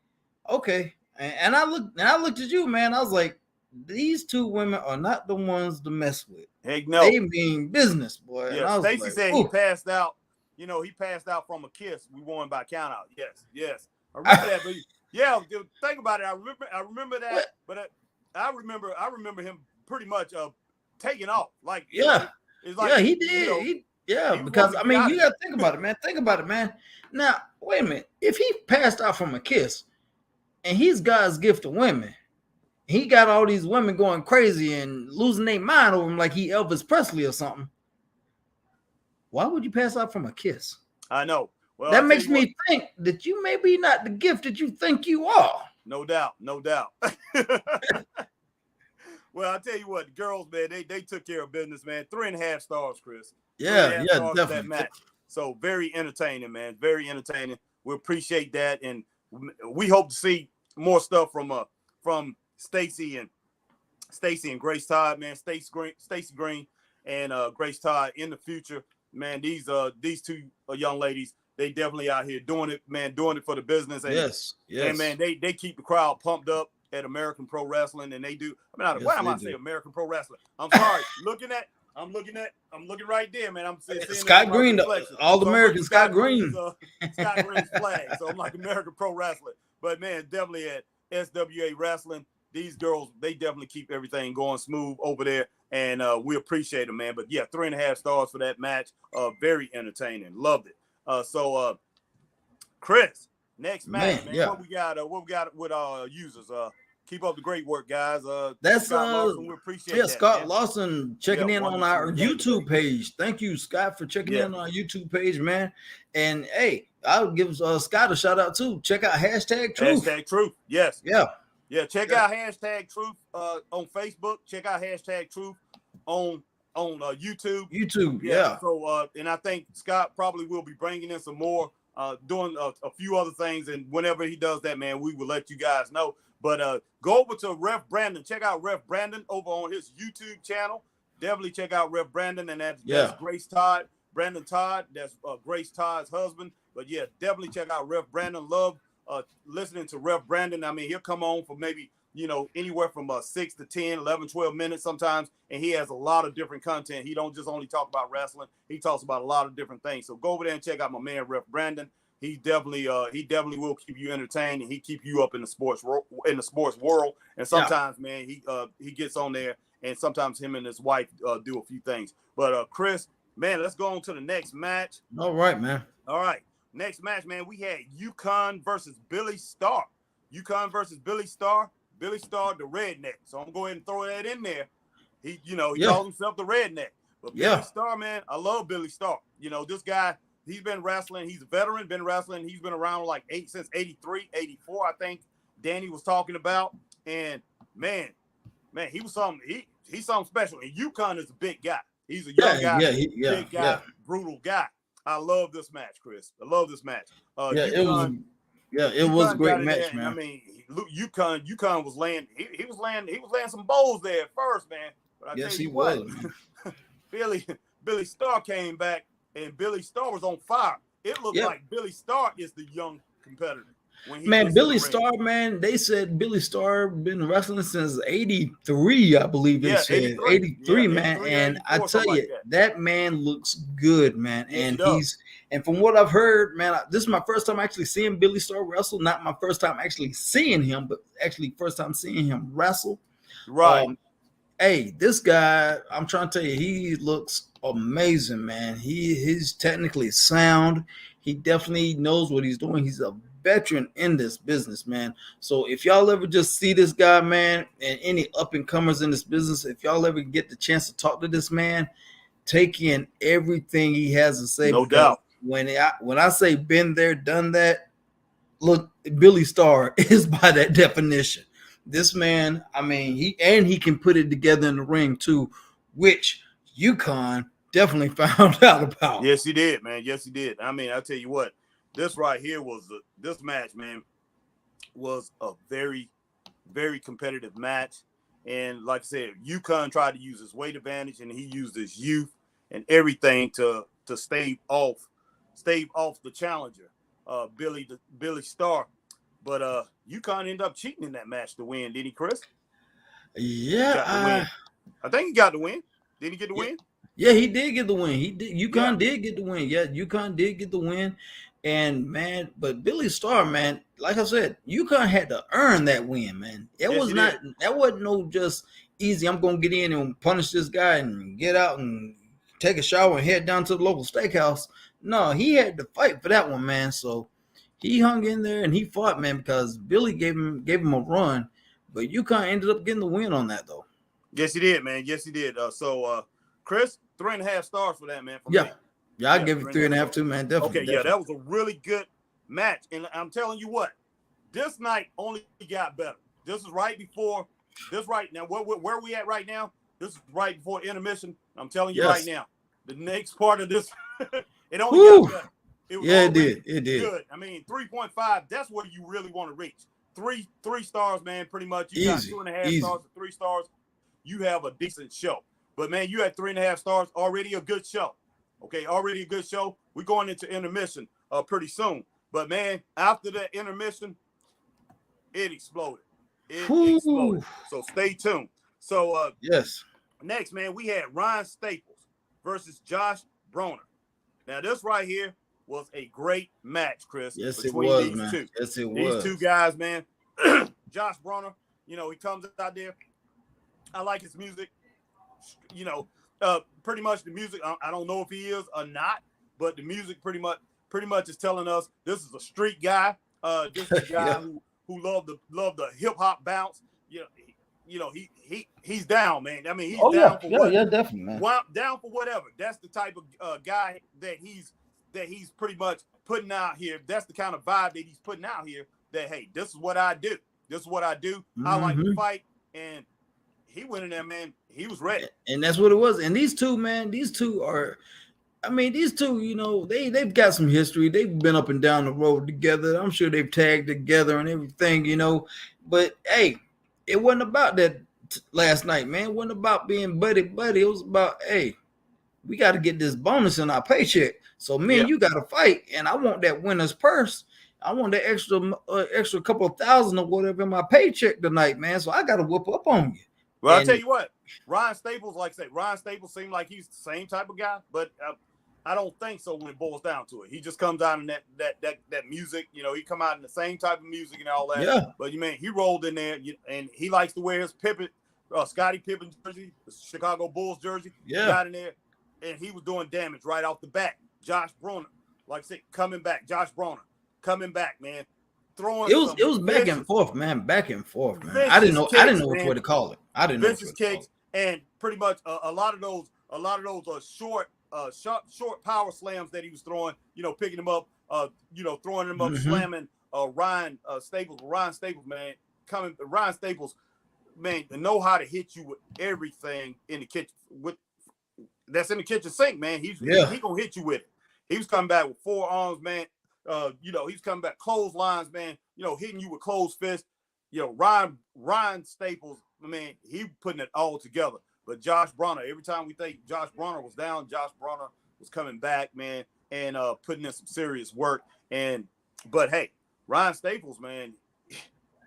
okay. And I looked at you, man. I was like, these two women are not the ones to mess with. Heck no. They mean business, boy. Yeah, Stacey said he passed out. He passed out from a kiss. We won by count out. Yes. I remember that. But yeah, think about it. I remember that. What? But I remember him pretty much taking off. Like it's like he did. Because you gotta think about it, man. Think about it, man. Now, wait a minute. If he passed out from a kiss, and he's God's gift to women, he got all these women going crazy and losing their mind over him like he Elvis Presley or something. Why would you pass out from a kiss? I know. Well, that makes me think that you may be not the gift that you think you are. No doubt. Well, I'll tell you what, the girls, man, they took care of business, man. 3.5 stars, Chris. Yeah, definitely. That match. So very entertaining, man. Very entertaining. We appreciate that, and we hope to see more stuff from Stacey and Grace Todd, man. Stacey Green and Grace Todd in the future, man. These two young ladies, they definitely out here doing it, man. Doing it for the business. And, yes. And man, they keep the crowd pumped up at American Pro Wrestling, and they do. Why am I saying American Pro Wrestling? I'm sorry. I'm looking right there, man. I'm seeing Scott Green, all American Scott Green. Scott Green's flag. So I'm like American Pro Wrestling. But man, definitely at SWA Wrestling, these girls, they definitely keep everything going smooth over there, and we appreciate them, man. But yeah, 3.5 stars for that match. Very entertaining. Loved it. So Chris, next match, man. What we got with our users? Keep up the great work, guys. That's Scott Lawson, we appreciate that, Scott man. Lawson checking in on our YouTube page. Thank you, Scott, for checking in on our YouTube page, man. And hey, I'll give Scott a shout out too. Check out #Truth. #Truth. Yes. Yeah. Check out #Truth on Facebook. Check out #Truth on YouTube. Yeah. So and I think Scott probably will be bringing in some more, doing a few other things, and whenever he does that, man, we will let you guys know. But go over to Ref Brandon. Check out Ref Brandon over on his YouTube channel. Definitely check out Ref Brandon, and that's Grace Todd, Brandon Todd. That's Grace Todd's husband. But yeah, definitely check out Ref Brandon. Love listening to Ref Brandon. I mean, he'll come on for maybe anywhere from 6 to 10, 11, 12 minutes sometimes. And he has a lot of different content. He don't just only talk about wrestling. He talks about a lot of different things. So go over there and check out my man, Ref Brandon. He definitely will keep you entertained, and he keep you up in the sports world. And sometimes, man, he gets on there, and sometimes him and his wife do a few things. But Chris, man, let's go on to the next match. All right, man. All right, next match, man. We had UConn versus Billy Starr. UConn versus Billy Starr. Billy Starr, the redneck. So I'm going to go ahead and throw that in there. He calls himself the redneck. But Billy Starr, man, I love Billy Starr. This guy. He's been wrestling. He's a veteran, been wrestling. He's been around since 83, 84, I think Danny was talking about. And man, he was something. He's something special. And UConn is a big guy. He's a young guy, big guy, brutal guy. I love this match, Chris. I love this match. UConn, it was a great match, man. I mean, UConn was laying. He was laying some bowls there at first, man. But I tell you what, Billy Starr came back. And Billy Starr was on fire. It looked like Billy Starr is the young competitor. Billy Starr, man, they said Billy Starr been wrestling since 83, I believe they said. 83, man. 83, and I tell you, that man looks good, man. And and from what I've heard, man, this is my first time actually seeing Billy Starr wrestle. Not my first time actually seeing him, but actually first time seeing him wrestle. Right. Hey, this guy, I'm trying to tell you, he looks amazing, man. He's technically sound. He definitely knows what he's doing. He's a veteran in this business, man. So if y'all ever just see this guy, man, and any up and comers in this business, if y'all ever get the chance to talk to this man, take in everything he has to say. No doubt. When I say been there, done that, look, Billy Starr is by that definition. This man, I mean, he can put it together in the ring too, which UConn definitely found out about. Yes, he did, man. Yes, he did. I mean, I'll tell you what, this right here this match, man, was a very, very competitive match. And like I said, UConn tried to use his weight advantage, and he used his youth and everything to stave off the challenger, Billy Starr. But UConn ended up cheating in that match to win, didn't he, Chris? Yeah, I think he got the win. Did he get the win? Yeah, he did get the win. UConn did get the win. Yeah, UConn did get the win. And man, but Billy Starr, man, like I said, UConn had to earn that win, man. That wasn't no just easy. I'm gonna get in and punish this guy and get out and take a shower and head down to the local steakhouse. No, he had to fight for that one, man. So he hung in there and he fought, man, because Billy gave him a run, but UConn ended up getting the win on that, though. Yes, he did, man. Yes, he did. So, Chris, 3.5 stars for that, man. Me. Yeah, I give it 3.5 too, man. Definitely. Okay, that was a really good match, and I'm telling you what, this night only got better. This is right before this. Right now, where we at right now? This is right before intermission. I'm telling you right now, the next part of this, it only got better. It was it did. Good. I mean, 3.5. That's where you really want to reach. Three stars, man. Pretty much. You got 2.5 stars to 3 stars. You have a decent show. But man, you had 3.5 stars. Already a good show. Okay, already a good show. We're going into intermission pretty soon. But man, after that intermission, it exploded. It exploded. So stay tuned. So next, man, we had Ryan Staples versus Josh Broner. Now this right here was a great match, Chris. Yes, between it was, these man. two. Yes, it these was. Two guys, man. Josh Broner, he comes out there. I like his music. Pretty much the music. I don't know if he is or not, but the music pretty much is telling us this is a street guy. This is a guy who loved the hip hop bounce. He's down, man. I mean, he's down for whatever. Yeah, definitely, man. Down for whatever. That's the type of guy that he's pretty much putting out here. That's the kind of vibe that he's putting out here. That hey, this is what I do. This is what I do. Mm-hmm. I like to fight, and he went in there, man. He was ready, and that's what it was. And these two, man, these two, they've got some history. They've been up and down the road together. I'm sure they've tagged together and everything, But hey, it wasn't about that last night, man. It wasn't about being buddy. It was about, hey, we got to get this bonus in our paycheck. So, man, you got to fight, and I want that winner's purse. I want the extra couple of thousand or whatever in my paycheck tonight, man. So I got to whoop up on you. Well, I'll tell you what, Ryan Staples, like I say, Ryan Staples seemed like he's the same type of guy, but I don't think so when it boils down to it. He just comes out in that music, you know, he come out in the same type of music and all that. Yeah. But he rolled in there, and he likes to wear his Scottie Pippen jersey, the Chicago Bulls jersey. Yeah. He got in there, and he was doing damage right off the bat. Josh Bronner, like I said, coming back. Josh Bronner coming back, man. Throwing it was back and forth, man. Back and forth, man. I didn't know which way to call it. I didn't know vicious kicks, and pretty much a lot of those short power slams that he was throwing, you know, picking them up, throwing them up, slamming Ryan Staples, man, Ryan Staples, man, to know how to hit you with everything in the kitchen that's in the kitchen sink, man. He gonna hit you with it. He was coming back with forearms, man. He's coming back clotheslines, man. You know, hitting you with closed fists. You know, Ryan Staples, man, he putting it all together. But Josh Bronner, every time we think Josh Bronner was down, Josh Bronner was coming back, man, and putting in some serious work. But hey, Ryan Staples, man,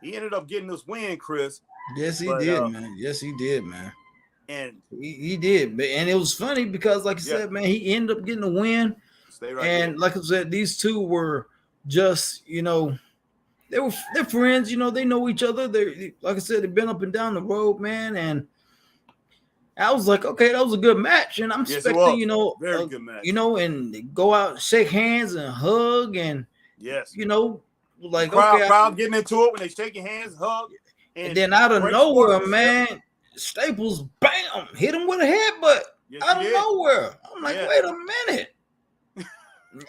he ended up getting this win, Chris. Yes, he did, man. Yes, he did, man. And he did, and it was funny because, like I said, man, he ended up getting a win. Stay right and there. Like I said, these two were just, you know, they're friends. You know, they know each other. They, like I said, they've been up and down the road, man. And I was like, okay, that was a good match, and I'm expecting, you know, very good match. You know, and they go out, shake hands, and hug, and you know, like crowd getting into it when they shake your hands, hug, and then out of nowhere, man, Staples, bam, hit him with a headbutt out of nowhere. I'm like, wait a minute.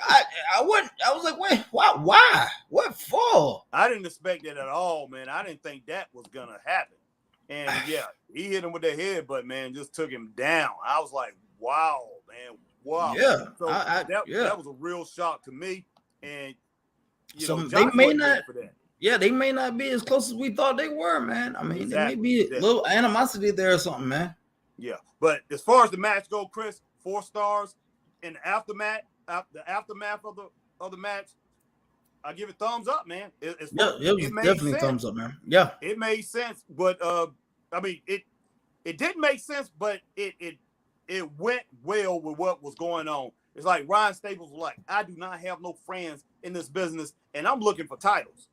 I was like, wait, why? What for? I didn't expect that at all, man. I didn't think that was gonna happen. And yeah, he hit him with the headbutt, man, just took him down. I was like, wow, man, wow. Yeah. So that was a real shock to me. And they may not for that. Yeah, they may not be as close as we thought they were, man. I mean, there may be a little animosity there or something, man. Yeah. But as far as the match go, Chris, 4 stars in the aftermath of the match, I give it thumbs up, man. It was definitely sense. Thumbs up, man. Yeah, it made sense, but I mean, it didn't make sense, but it went well with what was going on. It's like Ryan Staples was like, I do not have no friends in this business, and I'm looking for titles.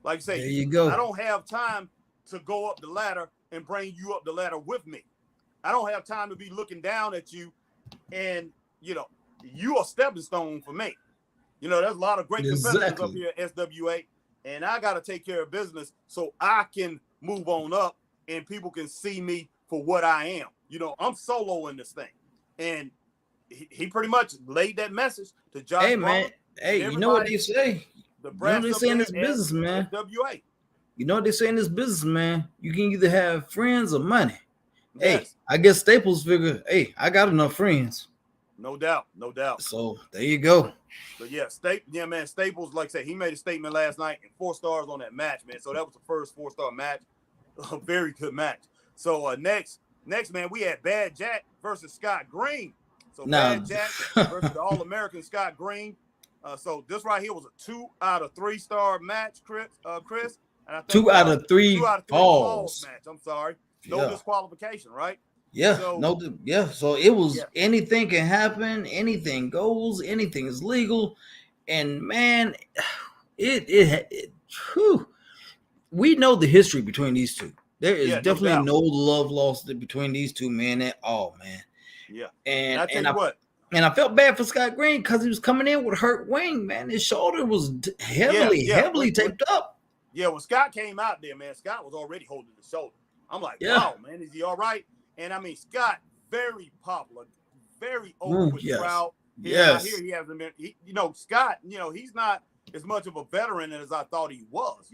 Like I say, there you go. I don't have time to go up the ladder and bring you up the ladder with me. I don't have time to be looking down at you, and you know, you a stepping stone for me. You know, there's a lot of great competitors up here at SWA, and I got to take care of business so I can move on up and people can see me for what I am. You know, I'm solo in this thing. And he pretty much laid that message to Josh. Hey, man. Hey, you know what they say? You know what they say in this business, man? SWA. You know what they say in this business, man? You can either have friends or money. Yes. Hey, I guess Staples figure, hey, I got enough friends. No doubt. So there you go. But yeah, man, Staples, like I said, he made a statement last night and 4 stars on that match, man. So that was the first 4-star match. A very good match. So next, man, we had Bad Jack versus Scott Green. So Bad Jack versus the All-American Scott Green. So this right here was a 2 out of 3-star match, Chris. And I think 2 out of 3 falls match. I'm sorry. No disqualification, right? Yeah, So it was anything can happen, anything goes, anything is legal, and man, we know the history between these two. There is definitely no love lost between these two men at all, man. Yeah, and I felt bad for Scott Green because he was coming in with a hurt wing, man. His shoulder was heavily taped up. Yeah, when Scott came out there, man, Scott was already holding the shoulder. I'm like, wow, man, is he all right? And I mean, Scott, very popular, very over with the crowd. Yes. I hear he hasn't been, Scott, he's not as much of a veteran as I thought he was.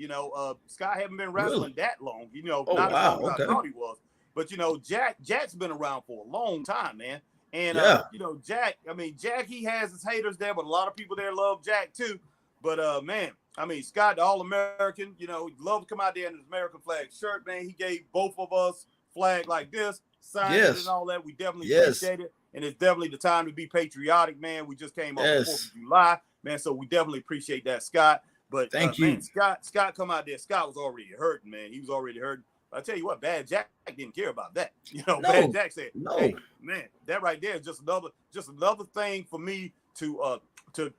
Scott hasn't been wrestling that long, not as long as I thought he was. But, Jack's been around for a long time, man. And, Jack, he has his haters there, but a lot of people there love Jack too. But, man, Scott, the All-American, he'd love to come out there in his American flag shirt, man. He gave both of us flag like this. Signed it and all that. We definitely appreciate it. And it's definitely the time to be patriotic, man. We just came off the 4th of July, man. So we definitely appreciate that, Scott. But thank you, man, Scott come out there. Scott was already hurting, man. He was already hurting. I tell you what, Bad Jack didn't care about that. Bad Jack said, "Hey, man, that right there is just another thing for me to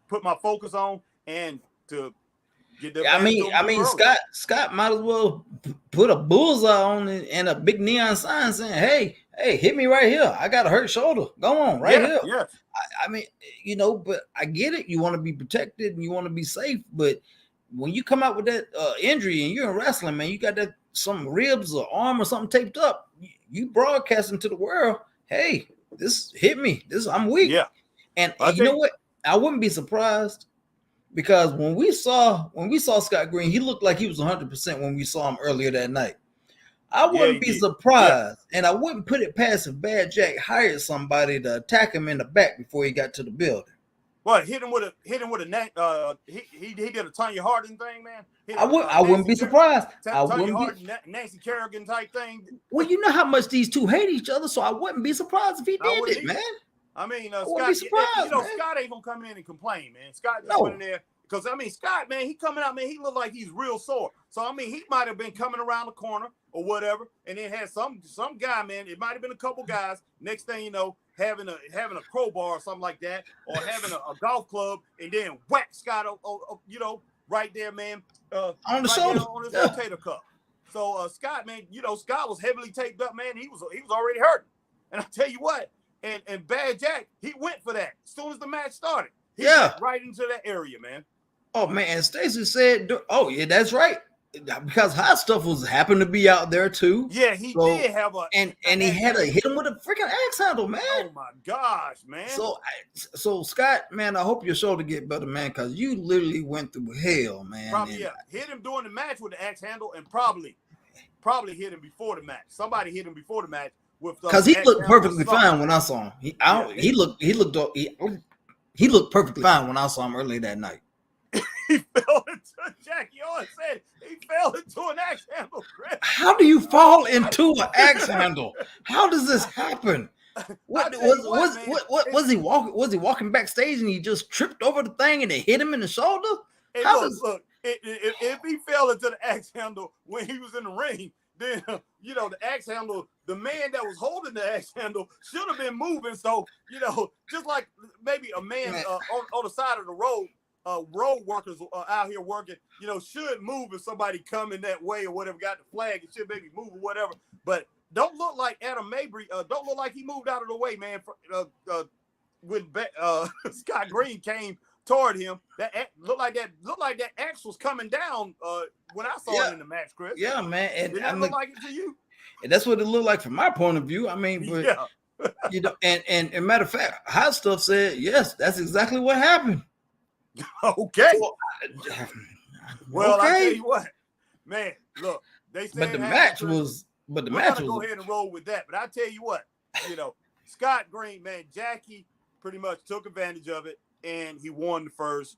put my focus on and to get the." I mean, Scott might as well put a bullseye on it and a big neon sign saying, "Hey, hit me right here. I got a hurt shoulder. Go on, right here." Yes. I mean, but I get it. You want to be protected and you want to be safe, but when you come out with that injury and you're in wrestling, man, you got that some ribs or arm or something taped up. You broadcasting to the world, "Hey, this hit me. I'm weak." Yeah. And you know what? I wouldn't be surprised because when we saw Scott Green, he looked like he was 100% when we saw him earlier that night. I wouldn't be surprised, and I wouldn't put it past if Bad Jack hired somebody to attack him in the back before he got to the building. What, hit him with a neck? He did a Tanya Harding thing, man. I wouldn't be surprised. Tanya Harding, Nancy Kerrigan type thing. Well, you know how much these two hate each other, so I wouldn't be surprised if he did it, man. I mean, Scott, Scott ain't gonna come in and complain, man. Scott just went in there because Scott, man, he coming out, man. He look like he's real sore. So I mean, he might have been coming around the corner or whatever, and then had some guy, man. It might have been a couple guys. Next thing you know, having a crowbar or something like that, or having a golf club, and then whack Scott, right there, man, on the shoulder, on his rotator cuff. So Scott, man, Scott was heavily taped up, man. He was already hurt, and I tell you what, and Bad Jack, he went for that as soon as the match started. He went right into that area, man. Oh man, and Stacey said, "Oh yeah, that's right." Because Hot Stuff was happened to be out there too. Yeah, he did have and he had to hit him with a freaking axe handle, man. Oh my gosh, man. So Scott, man, I hope your shoulder get better, man, because you literally went through hell, man. Probably hit him during the match with the axe handle, and probably hit him before the match. Somebody hit him before the match with because he looked perfectly fine when I saw him. He looked perfectly fine when I saw him early that night. He fell into Jackie Owen said he fell into an axe handle. Chris. How do you fall into an axe handle? How does this happen? Was he walking? Was he walking backstage and he just tripped over the thing and it hit him in the shoulder? Hey, look, if he fell into the axe handle when he was in the ring, then the axe handle, the man that was holding the axe handle should have been moving. So just like maybe a man on the side of the road. Road workers out here working, should move if somebody coming that way or whatever, got the flag, it should maybe move or whatever. But don't look like Adam Mabry. Don't look like he moved out of the way, man. When Scott Green came toward him, that looked like that axe was coming down when I saw it in the match, Chris. Yeah, man. And did that look like it to you? And that's what it looked like from my point of view. I mean, but and matter of fact, Hot Stuff said yes, that's exactly what happened. Okay. Well, I tell you what, man. Look, they said. But the match was. Go ahead and roll with that. But I tell you what, Scott Green, man, Jackie pretty much took advantage of it, and he won the first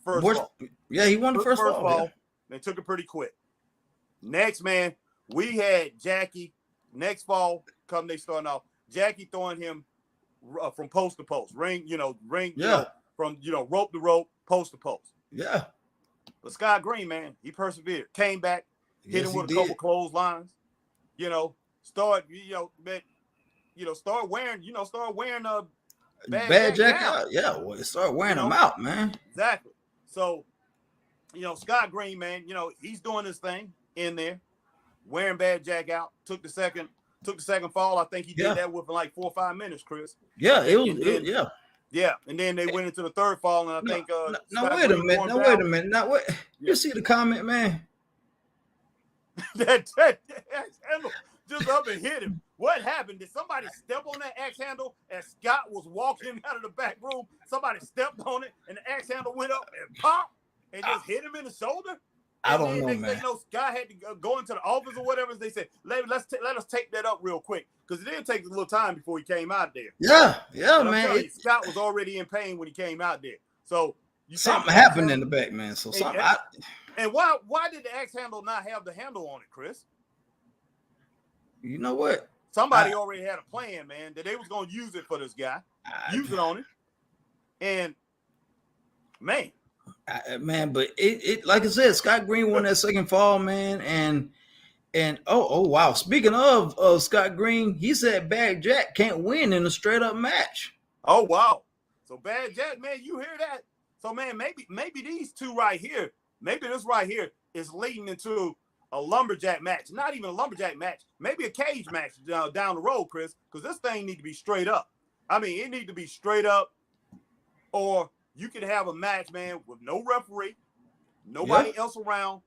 fall. Yeah, he won the first fall. Yeah. They took it pretty quick. Next, man, we had Jackie. Next fall, they starting off. Jackie throwing him from post to post, ring. From rope to rope, post to post. Yeah. But Scott Green, man, he persevered. Came back, hit him with a couple clotheslines. Start wearing Bad Jack out. Yeah, start wearing them out, man. Exactly. So, Scott Green, man, he's doing this thing in there, wearing Bad Jack out. Took the second fall. I think he did that within like 4 or 5 minutes, Chris. Yeah, it was. Yeah, and then they went into the third fall, and I think. Wait a minute. Now, wait. You see the comment, man? that axe handle just up and hit him. What happened? Did somebody step on that axe handle as Scott was walking out of the back room? Somebody stepped on it, and the axe handle went up and popped and just hit him in the shoulder. I don't know, man. Scott had to go into the office or whatever. They said, let us take that up real quick because it did take a little time before he came out there. Yeah, man. Scott was already in pain when he came out there. So something happened in the back, man. So something. And why did the axe handle not have the handle on it, Chris? You know what? Somebody already had a plan, man, that they was gonna use it for this guy, use it on him, and man. Man, but it like I said, Scott Green won that second fall, man, and oh wow. Speaking of Scott Green, he said Bad Jack can't win in a straight up match. Oh wow. So Bad Jack, man, you hear that? So man, maybe these two right here, maybe this right here is leading into a lumberjack match. Not even a lumberjack match, maybe a cage match down the road, Chris, because this thing need to be straight up. I mean, it need to be straight up, or you can have a match, man, with no referee, nobody else around.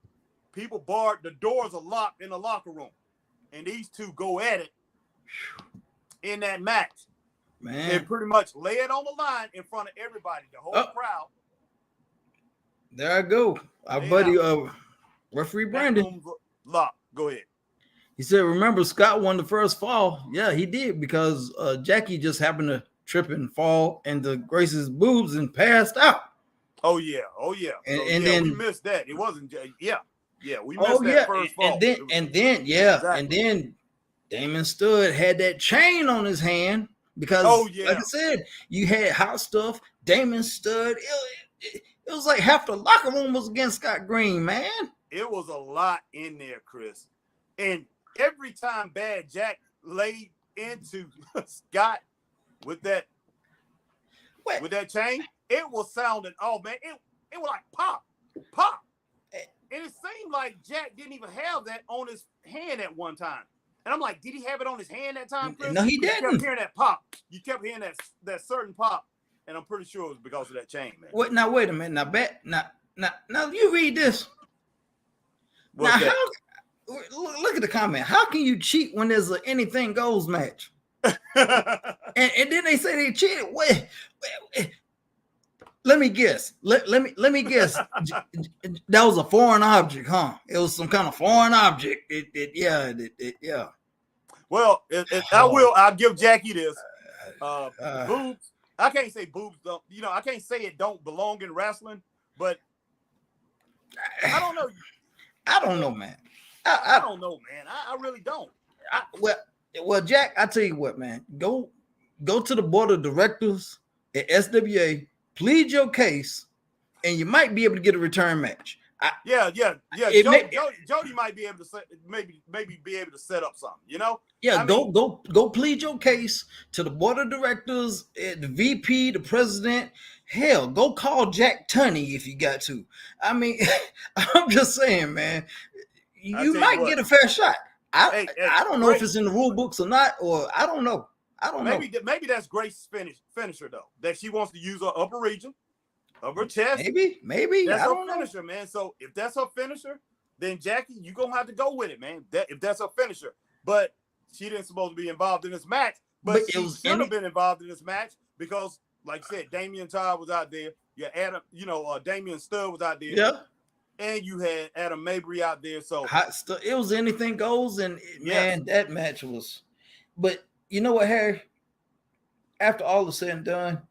People barred, the doors are locked in the locker room, and these two go at it in that match. Man, and pretty much lay it on the line in front of everybody, the whole crowd. There I go. Our buddy, referee Brandon. Lock. Go ahead. He said, remember, Scott won the first fall. Yeah, he did, because Jackie just happened to trip and fall into Grace's boobs and passed out. Oh, yeah. And then we missed that. It wasn't, we missed that first fall. And then Damon Studd had that chain on his hand. Because, like I said, you had hot stuff, Damon Studd. It was like half the locker room was against Scott Green, man. It was a lot in there, Chris. And every time Bad Jack laid into Scott with that chain, it was sounding, oh, man, it was like pop. And it seemed like Jack didn't even have that on his hand at one time. And I'm like, did he have it on his hand that time, Chris? No, he didn't. You kept hearing that pop. You kept hearing that certain pop, and I'm pretty sure it was because of that chain, man. Now wait a minute. Now you read this. What's now, look at the comment. How can you cheat when there's an anything goes match? and then they say they cheated. Wait. Let me guess. Let me guess. That was a foreign object, huh? It was some kind of foreign object. Yeah. Well, I'll give Jackie this. Boobs. I can't say boobs don't. I can't say it don't belong in wrestling, but I don't know. I don't know, man. I don't know, man. I really don't. Well, Jack, I tell you what, man. Go to the board of directors at SWA. Plead your case, and you might be able to get a return match. Jody might be able to maybe be able to set up something. Yeah, go plead your case to the board of directors, the VP, the president. Hell, go call Jack Tunney if you got to. I mean, I'm just saying, man. You might get a fair shot. I don't know if it's in the rule books or not, or I don't know. Maybe that's Grace's finisher though. That she wants to use her upper region of her chest. Maybe that's her finisher, man. So if that's her finisher, then Jackie, you're gonna have to go with it, man. If that's her finisher. But she didn't supposed to be involved in this match. But she should have been involved in this match because, like I said, Damian Todd was out there. You had Damian Studd was out there. Yeah. And you had Adam Mabry out there. So hot stuff. It was anything goes, and man, that match was. But you know what, Harry? After all is said and done,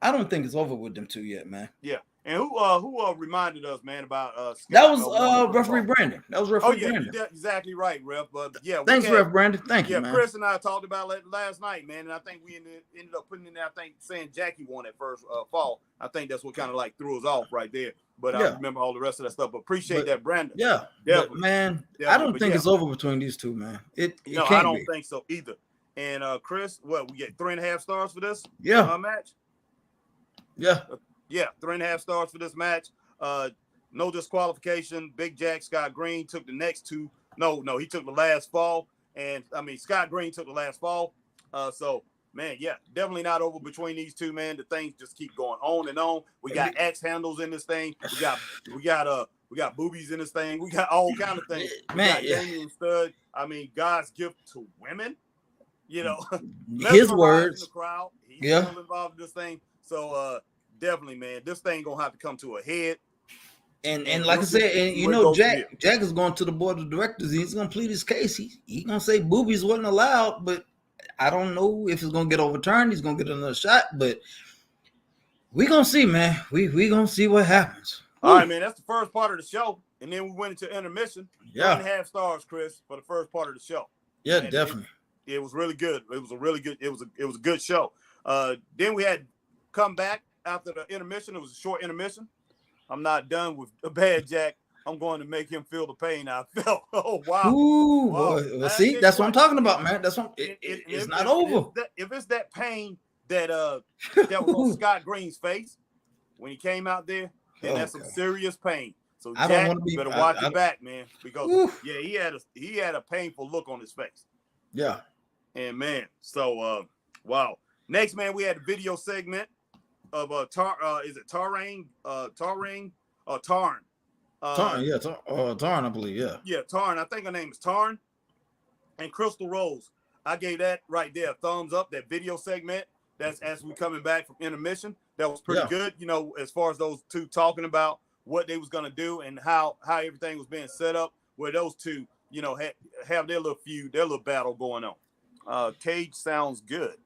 I don't think it's over with them two yet, man. Yeah. And who reminded us, man, about Scott? That was referee Brandon. That was referee Brandon. You're exactly right, Ref. But yeah, thanks, Ref Brandon. Thank you, man. Chris and I talked about it last night, man, and I think we ended up putting in there. I think saying Jackie won at first fall. I think that's what kind of like threw us off right there. But I remember all the rest of that stuff. But appreciate that, Brandon. Yeah, but, man. I don't think it's over between these two, man. I don't think so either. And Chris, we get 3.5 stars for this match? Yeah. 3.5 stars for this match. No disqualification. Big Jack, Scott Green took the next two. No, he took the last fall. And Scott Green took the last fall. So, man, definitely not over between these two, man. The things just keep going on and on. We got axe handles in this thing. We got boobies in this thing. We got all kind of things. Man, Damian Studd. God's gift to women. His words. In the crowd. He's still involved in this thing. So definitely, man, this thing gonna have to come to a head. And like I said, Jack is going to the board of directors. He's gonna plead his case. He's gonna say boobies wasn't allowed, but I don't know if it's gonna get overturned. He's gonna get another shot, but we gonna see, man. We gonna see what happens. All right, man. That's the first part of the show, and then we went into intermission. 1.5 stars, Chris, for the first part of the show. Yeah, and definitely. It was really good. It was a good show. Then we had come back after the intermission. It was a short intermission. I'm not done with a bad Jack. I'm going to make him feel the pain I felt. Oh wow! Ooh, Wow. boy. Well, see, that's what I'm talking about, man. That's what it's not over. If it's that pain that was on Scott Green's face when he came out there, then that's some serious pain. So Jack, you better watch your back, man, because he had a painful look on his face. Yeah. And man, so wow. Next, man, we had a video segment of is it Taryn? Taryn? Tarn. Tarn, yeah, Tarn, I believe, yeah. Yeah, Tarn. I think her name is Tarn. And Crystal Rose. I gave that right there a thumbs up, that video segment. That's as we coming back from intermission. That was pretty good, you know, as far as those two talking about what they was gonna do and how everything was being set up, where those two, you know, have their little feud, their little battle going on. Cage sounds good.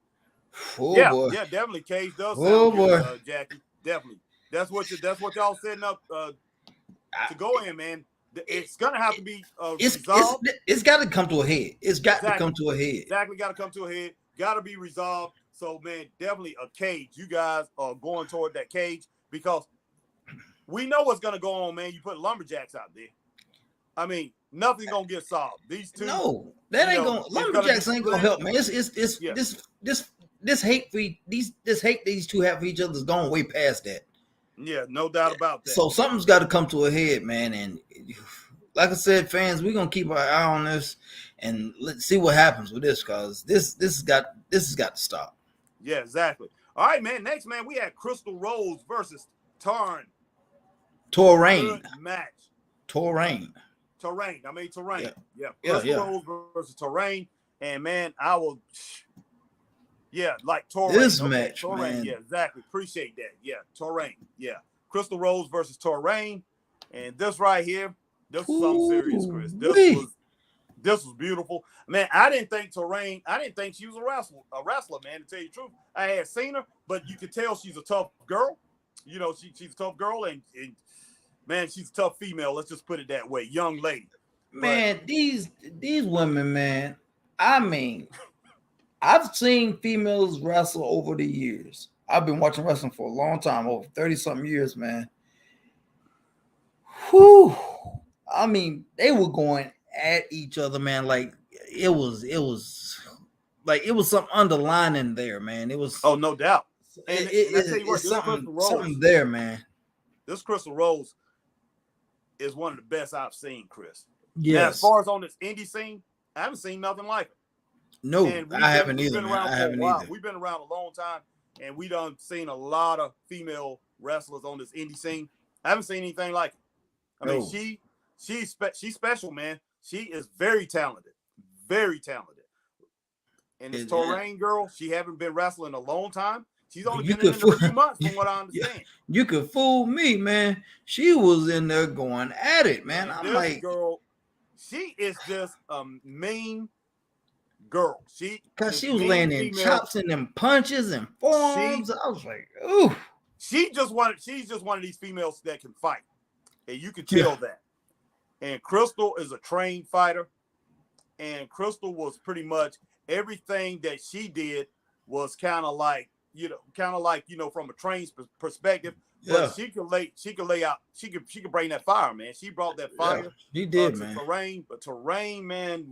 Oh boy. Yeah, definitely. Cage does sound good, Jackie. Definitely. That's what y'all setting up to go in, man. It's gonna have to be resolved. It's got to come to a head. It's got to come to a head. Exactly, got to come to a head. Got to be resolved. So, man, definitely a cage. You guys are going toward that cage because we know what's gonna go on, man. You put lumberjacks out there. I mean, nothing's gonna get solved. These two. No, that ain't gonna. Lumberjacks ain't gonna help, man. This hate these two have for each other is going way past that. Yeah, no doubt about that. So something's got to come to a head, man. And like I said, fans, we're gonna keep our eye on this and let's see what happens with this, because this has got to stop. Yeah, exactly. All right, man. Next, man, we had Crystal Rose versus Taryn. Torain match. Torain. Yeah. Crystal Rose versus Torain, and man, I will. Yeah, like Torain. This match, Torain, man. Yeah, exactly. Appreciate that. Yeah, Torain. Yeah, Crystal Rose versus Torain, and this right here, this was something serious, Chris. This was beautiful, man. I didn't think she was a wrestler, man. To tell you the truth, I had seen her, but you could tell she's a tough girl. You know, she's a tough girl, and man, she's a tough female. Let's just put it that way, young lady. Man, these women, man. I mean. I've seen females wrestle over the years. I've been watching wrestling for a long time, over 30-something years, man. Whew. I mean, they were going at each other, man. Like it was something underlining there, man. It was. Oh, no doubt. And it's something there, man. This Crystal Rose is one of the best I've seen, Chris. Yes. Now, as far as on this indie scene, I haven't seen nothing like it. No, I haven't either. We've been around a long time, and we done seen a lot of female wrestlers on this indie scene. I haven't seen anything like it. I mean, she's special, man. She is very talented, very talented. And this Torain girl, she haven't been wrestling a long time. She's only been in there a few months, from what I understand. You could fool me, man. She was in there going at it, man. I'm like, girl, she is just a mean girl. Because she was laying in chops and them punches and forearms. I was like, ooh. She's just one of these females that can fight. And you can tell that. And Crystal is a trained fighter. And Crystal was pretty much everything that she did was kind of like, from a trained perspective. Yeah. But she could lay out, she could bring that fire, man. She brought that fire. Yeah, she did, man. Torain, man,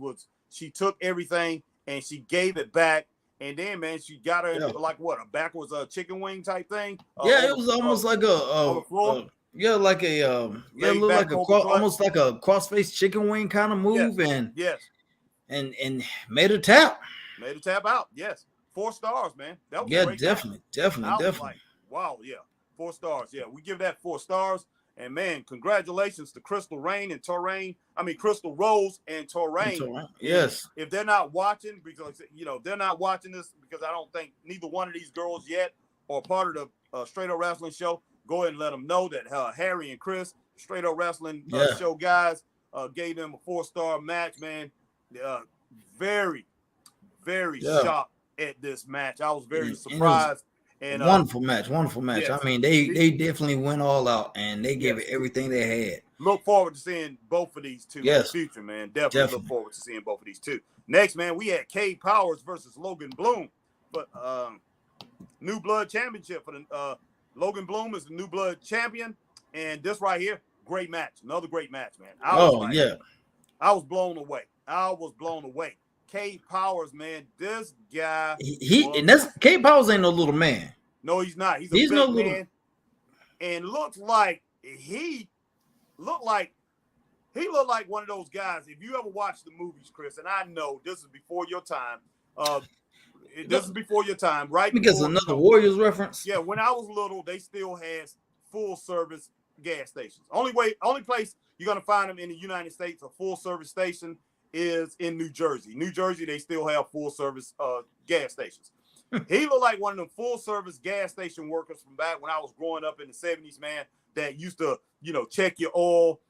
she took everything and she gave it back, and then, man, she got her into like what, a backwards chicken wing type thing. It was almost like almost like a cross-face chicken wing kind of move, and made a tap. Made a tap out. Yes, 4 stars, man. That was definitely. Like, wow, 4 stars. Yeah, we give that 4 stars. And man, congratulations to Crystal Rose and Torain. Yes. If they're not watching, because they're not watching this, because I don't think neither one of these girls yet are part of the Straight Up Wrestling show. Go ahead and let them know that Harry and Chris, Straight Up Wrestling show guys, gave them a 4-star match. Man, very, very shocked at this match. I was very surprised. And wonderful match. Yes. I mean, they definitely went all out and they gave it everything they had. Look forward to seeing both of these two in the future, man. Definitely look forward to seeing both of these two. Next, man, we had Cade Powers versus Logan Bloom, but New Blood Championship for the Logan Bloom is the New Blood champion, And this right here, great match. Another great match, man. I was blown away. I was blown away. Cade Powers, man, this guy. Cade Powers ain't no little man. No, he's not. He's a big man. And looks like he looked like one of those guys. If you ever watched the movies, Chris, and I know this is before your time. This is before your time, right? Because another Warriors reference. Yeah, when I was little, they still had full service gas stations. Only place you're gonna find them in the United States, a full service station, is in New Jersey. New Jersey, they still have full service gas stations. He looked like one of them full service gas station workers from back when I was growing up in the 70s, man, that used to, check your oil,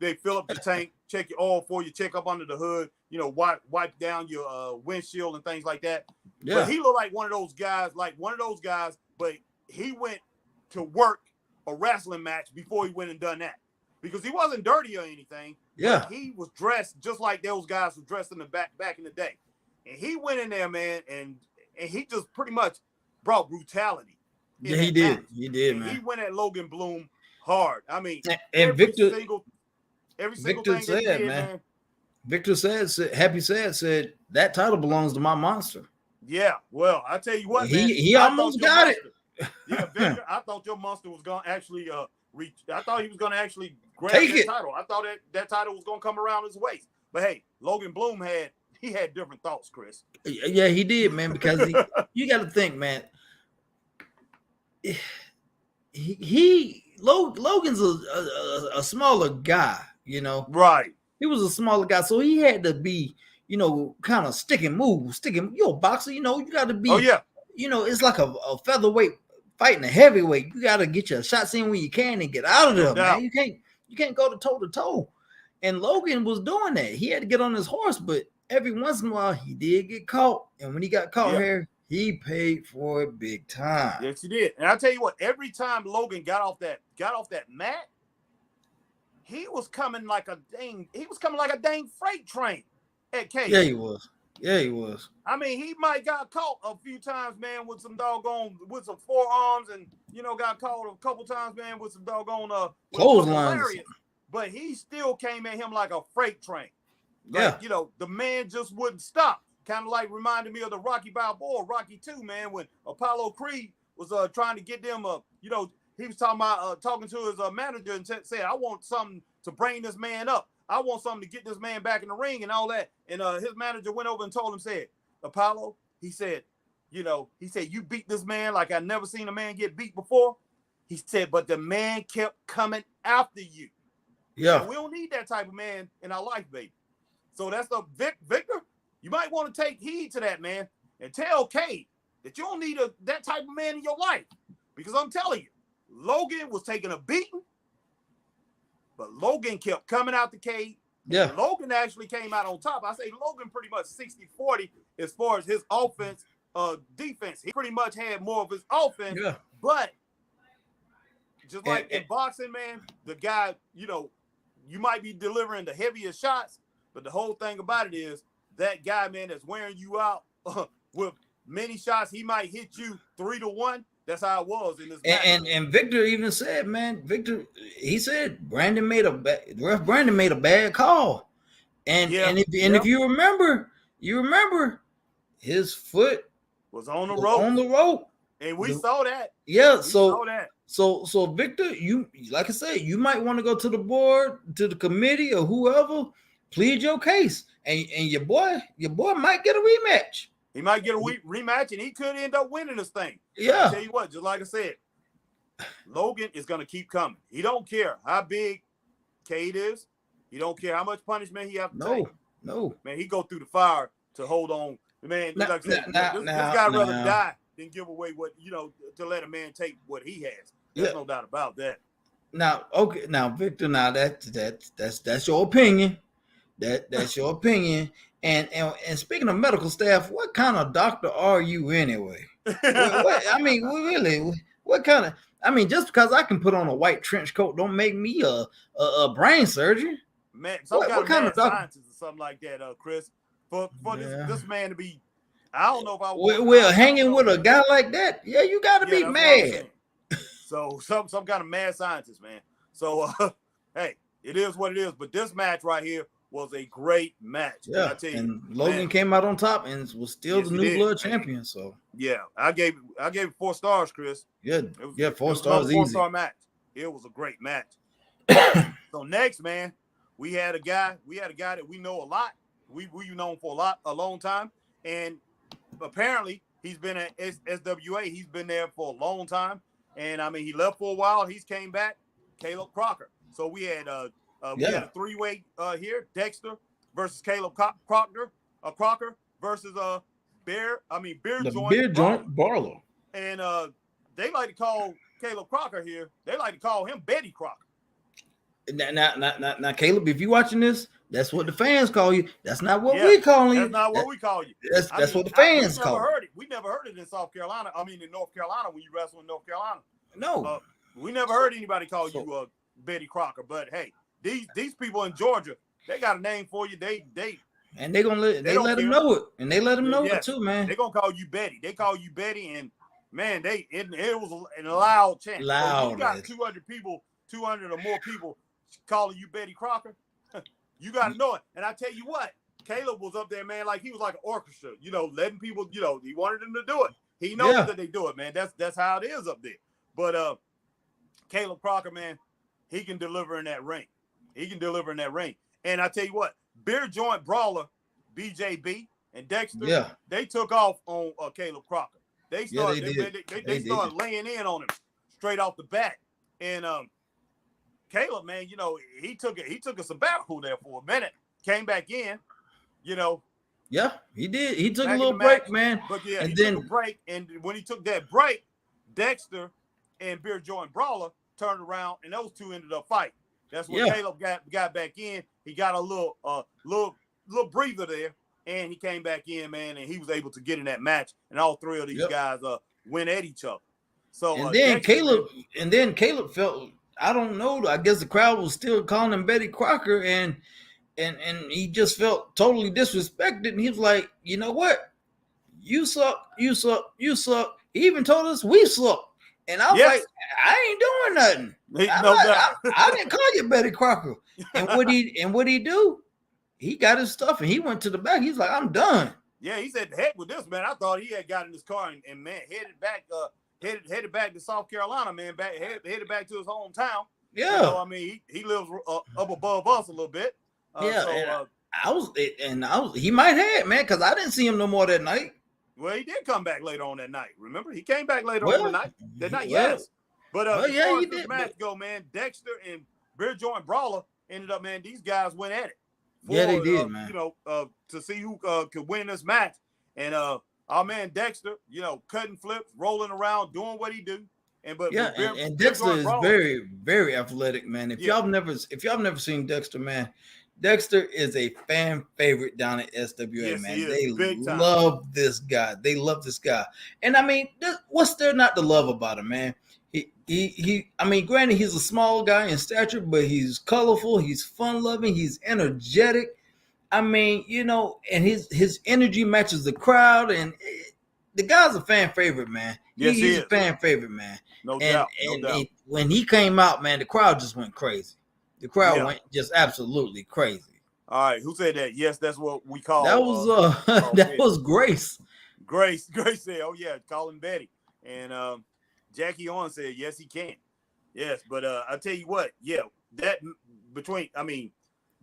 they fill up the tank, check your oil for you, check up under the hood, wipe down your windshield and things like that. Yeah. But he looked like one of those guys, but he went to work a wrestling match before he went and done that. Because he wasn't dirty or anything. Yeah. He was dressed just like those guys were dressed in the back in the day. And he went in there, man, and he just pretty much brought brutality. Yeah, he did. Match. He did, and man. He went at Logan Bloom hard. I mean, and every Victor thing said, he did, man. Victor said, that title belongs to my monster. Yeah, well, I tell you what, man, he almost got it. Yeah, Victor, I thought your monster was gonna actually reach. I thought he was gonna actually grab the title. I thought that title was gonna come around his waist. But hey, Logan Bloom had different thoughts, Chris. Yeah, he did, man. Because you got to think, man. Logan's a smaller guy, Right. He was a smaller guy, so he had to be, kind of sticking. You're a boxer, you got to be. Oh yeah. It's like a featherweight fighting a heavyweight. You got to get your shots in when you can and get out of there, man. You can't go toe to toe. And Logan was doing that. He had to get on his horse, but every once in a while he did get caught. And when he got caught here, he paid for it big time. Yes, he did. And I tell you what, every time Logan got off that mat, he was coming like a dang freight train at Cade. Yeah, he was. I mean, he might got caught a few times, man, with some forearms, and got caught a couple times, man, with some doggone clotheslines. But he still came at him like a freight train. Yeah. Like, the man just wouldn't stop. Kind of like reminded me of the Rocky Balboa, Rocky 2, man, when Apollo Creed was trying to get them, he was talking to his manager and said, I want something to bring this man up. I want something to get this man back in the ring and all that. And his manager went over and told him, said, Apollo, he said, you beat this man like I never seen a man get beat before. He said, but the man kept coming after you. Yeah. And we don't need that type of man in our life, baby. So that's the Victor. You might want to take heed to that, man, and tell Cade that you don't need that type of man in your life. Because I'm telling you, Logan was taking a beating, but Logan kept coming out the Cade. Yeah. Logan actually came out on top. I say Logan pretty much 60-40 as far as his offense, defense. He pretty much had more of his offense, but just like in boxing, man, the guy, you might be delivering the heaviest shots, but the whole thing about it is that guy, man, that's wearing you out with many shots, he might hit you 3-1. That's how it was in this match. And Victor even said, man, he said Brandon made a bad call. And if you remember, his foot was on the rope. On the rope. And we saw that. Yeah, So Victor, you, like I said, you might want to go to the board, to the committee, or whoever, plead your case, and your boy might get a rematch. He might get a rematch, and he could end up winning this thing. Yeah. I'll tell you what, just like I said, Logan is going to keep coming. He don't care how big Cade is. He don't care how much punishment he has to take. No. Man, he go through the fire to hold on. Man, like I said, this guy rather die than give away what, to let a man take what he has. There's no doubt about that. Now, okay, Victor, that's your opinion. That's your opinion. And speaking of medical staff, what kind of doctor are you anyway? What kind of? I mean, just because I can put on a white trench coat, don't make me a brain surgeon. Man, what kind of scientist or something like that, Chris. For this man to be, I don't know if I. Well, hanging with a guy like that, you got to be mad. So some kind of mad scientist, man. So hey, it is what it is. But this match right here was a great match. Yeah, and I tell you, and Logan came out on top and was still the new blood champion. So yeah, I gave it 4 stars, Chris. Yeah, it 4 was stars easy. 4-star match. It was a great match. So next, man, we had a guy that we know a lot. We known for a long time, and apparently he's been at SWA. He's been there for a long time, and I mean he left for a while. He's came back. Caleb Crocker. So we had a 3-way here: Dexter versus Caleb Crocker versus Beer Joint Barlow. And they like to call Caleb Crocker here. They like to call him Betty Crocker. Now, Caleb, if you're watching this, that's what the fans call you. That's not what we call you. That's not what we call you. That's what the fans call you. We never heard it in South Carolina. I mean, in North Carolina when you wrestle in North Carolina. No. We never heard anybody call you Betty Crocker. But hey, these people in Georgia, they got a name for you. They gonna let them know it, and they let them know it too, man. They're gonna call you Betty. They call you Betty, and man, it was a loud chant. Loud. So you got 200 people, 200 or more people calling you Betty Crocker. You got to know it. And I tell you what, Caleb was up there, man, like he was like an orchestra, letting people, he wanted them to do it. He knows that they do it, man. That's how it is up there. But Caleb Crocker, man, he can deliver in that ring. And I tell you what, Beer Joint Brawler, BJB, and Dexter, they took off on Caleb Crocker. They started laying in on him straight off the bat. And Caleb, man, he took a sabbatical there for a minute, came back in, Yeah, he did. He took a little break, man. But yeah, he took a break. And when he took that break, Dexter and Beer Joint Brawler turned around, and those two ended up fighting. That's when Caleb got back in. He got a little breather there, and he came back in, man, and he was able to get in that match. And all three of these guys went at each other. So and then Caleb felt, I don't know, I guess the crowd was still calling him Betty Crocker, and he just felt totally disrespected. And he was like, you know what? You suck. He even told us we suck. And I was like, I ain't doing nothing. I didn't call you Betty Crocker. And what he do? He got his stuff and he went to the back. He's like, I'm done. Yeah, he said, heck with this, man. I thought he had got in his car and man, headed back to South Carolina, man. Headed back to his hometown. Yeah. I mean, he lives up above us a little bit. He might have, man, because I didn't see him no more that night. Well, he did come back later on that night. Remember, he came back later on that night. Yes. But as far as this match go, man, Dexter and Beer Joint Brawler ended up, man. These guys went at it. They did, man. To see who could win this match. And our man Dexter, cutting flips, rolling around, doing what he do. And Dexter is very, very athletic, man. If y'all never seen Dexter, man, Dexter is a fan favorite down at SWA, man. They love this guy. And I mean, what's there not to love about him, man? I mean, granted, he's a small guy in stature, but he's colorful, he's fun-loving, he's energetic. I mean, and his energy matches the crowd, and the guy's a fan favorite, man. Yes, he's a fan favorite, man. No doubt. When he came out, man, the crowd just went crazy. The crowd went just absolutely crazy. All right, who said that? Yes, that's what we call. That was that was Grace. Grace said, "Oh yeah, call him Betty." And Jackie On said, "Yes, he can." Yes, but I tell you what, that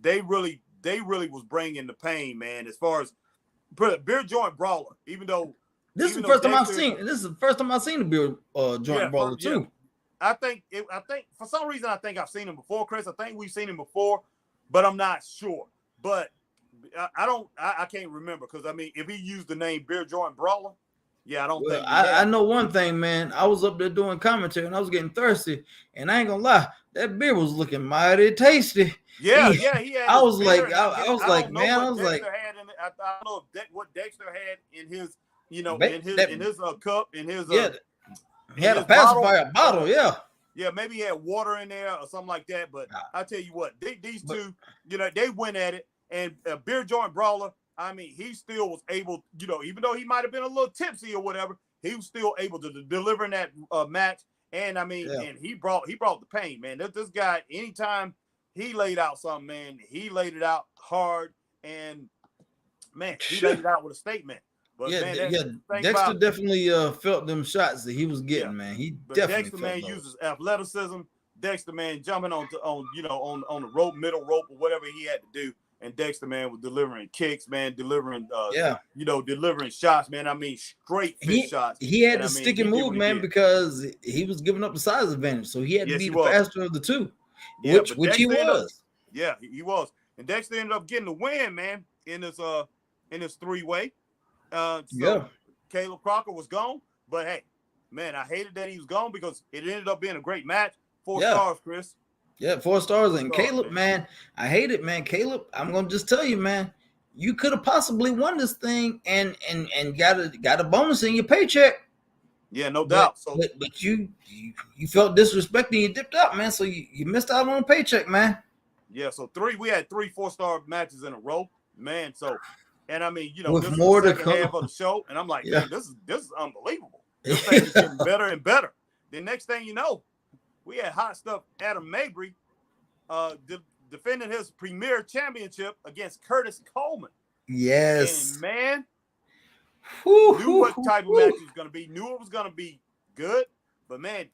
they really was bringing the pain, man. As far as Beer Joint Brawler, even though this is the first time I've seen. This is the first time I've seen the Beer Joint Brawler too. I think for some reason I think I've seen him before, Chris. I think we've seen him before, but I'm not sure. But I can't remember because I mean, if he used the name Beer Joint Brawler, I don't think. I know one thing, man. I was up there doing commentary and I was getting thirsty, and I ain't gonna lie, that beer was looking mighty tasty. Yeah, he had. I was like, man, I don't know what Dexter had in his, in his cup, in his he had a pacifier bottle, maybe he had water in there or something like that. But I tell you what, these two, they went at it, and Beer Joint Brawler, I mean, he still was able, even though he might have been a little tipsy or whatever, he was still able to deliver in that match And I mean, and he brought the pain, man. This guy, anytime he laid out something, man, he laid it out hard, and man, he laid it out with a statement. But Dexter definitely felt them shots that he was getting, man. He definitely Dexter, man, uses athleticism. Dexter, man, jumping on the rope, middle rope, or whatever he had to do. And Dexter, man, was delivering kicks, man, delivering shots, man. I mean, straight shots. He had to stick and move, man, because he was giving up the size advantage. So he had to be the faster of the two, which he was. He was. And Dexter ended up getting the win, man, in his three-way. Caleb Crocker was gone, but hey, man, I hated that he was gone because it ended up being a great match. 4 stars, Chris. Yeah, 4 stars. And Caleb, man, I hate it, man. Caleb, I'm gonna just tell you, man, you could have possibly won this thing and got a bonus in your paycheck. Yeah, no doubt. But you felt disrespected and you dipped out, man. So you missed out on a paycheck, man. Yeah, so we had 3 4-star matches in a row, man. So, and I mean, with this more is the to second come half of the show, and I'm like, man, this is unbelievable. This thing is getting better and better. The next thing you know, we had hot stuff Adam Mabry defending his premier championship against Curtis Coleman. Yes. And man, knew what type of match it was going to be. Knew it was going to be good. But man,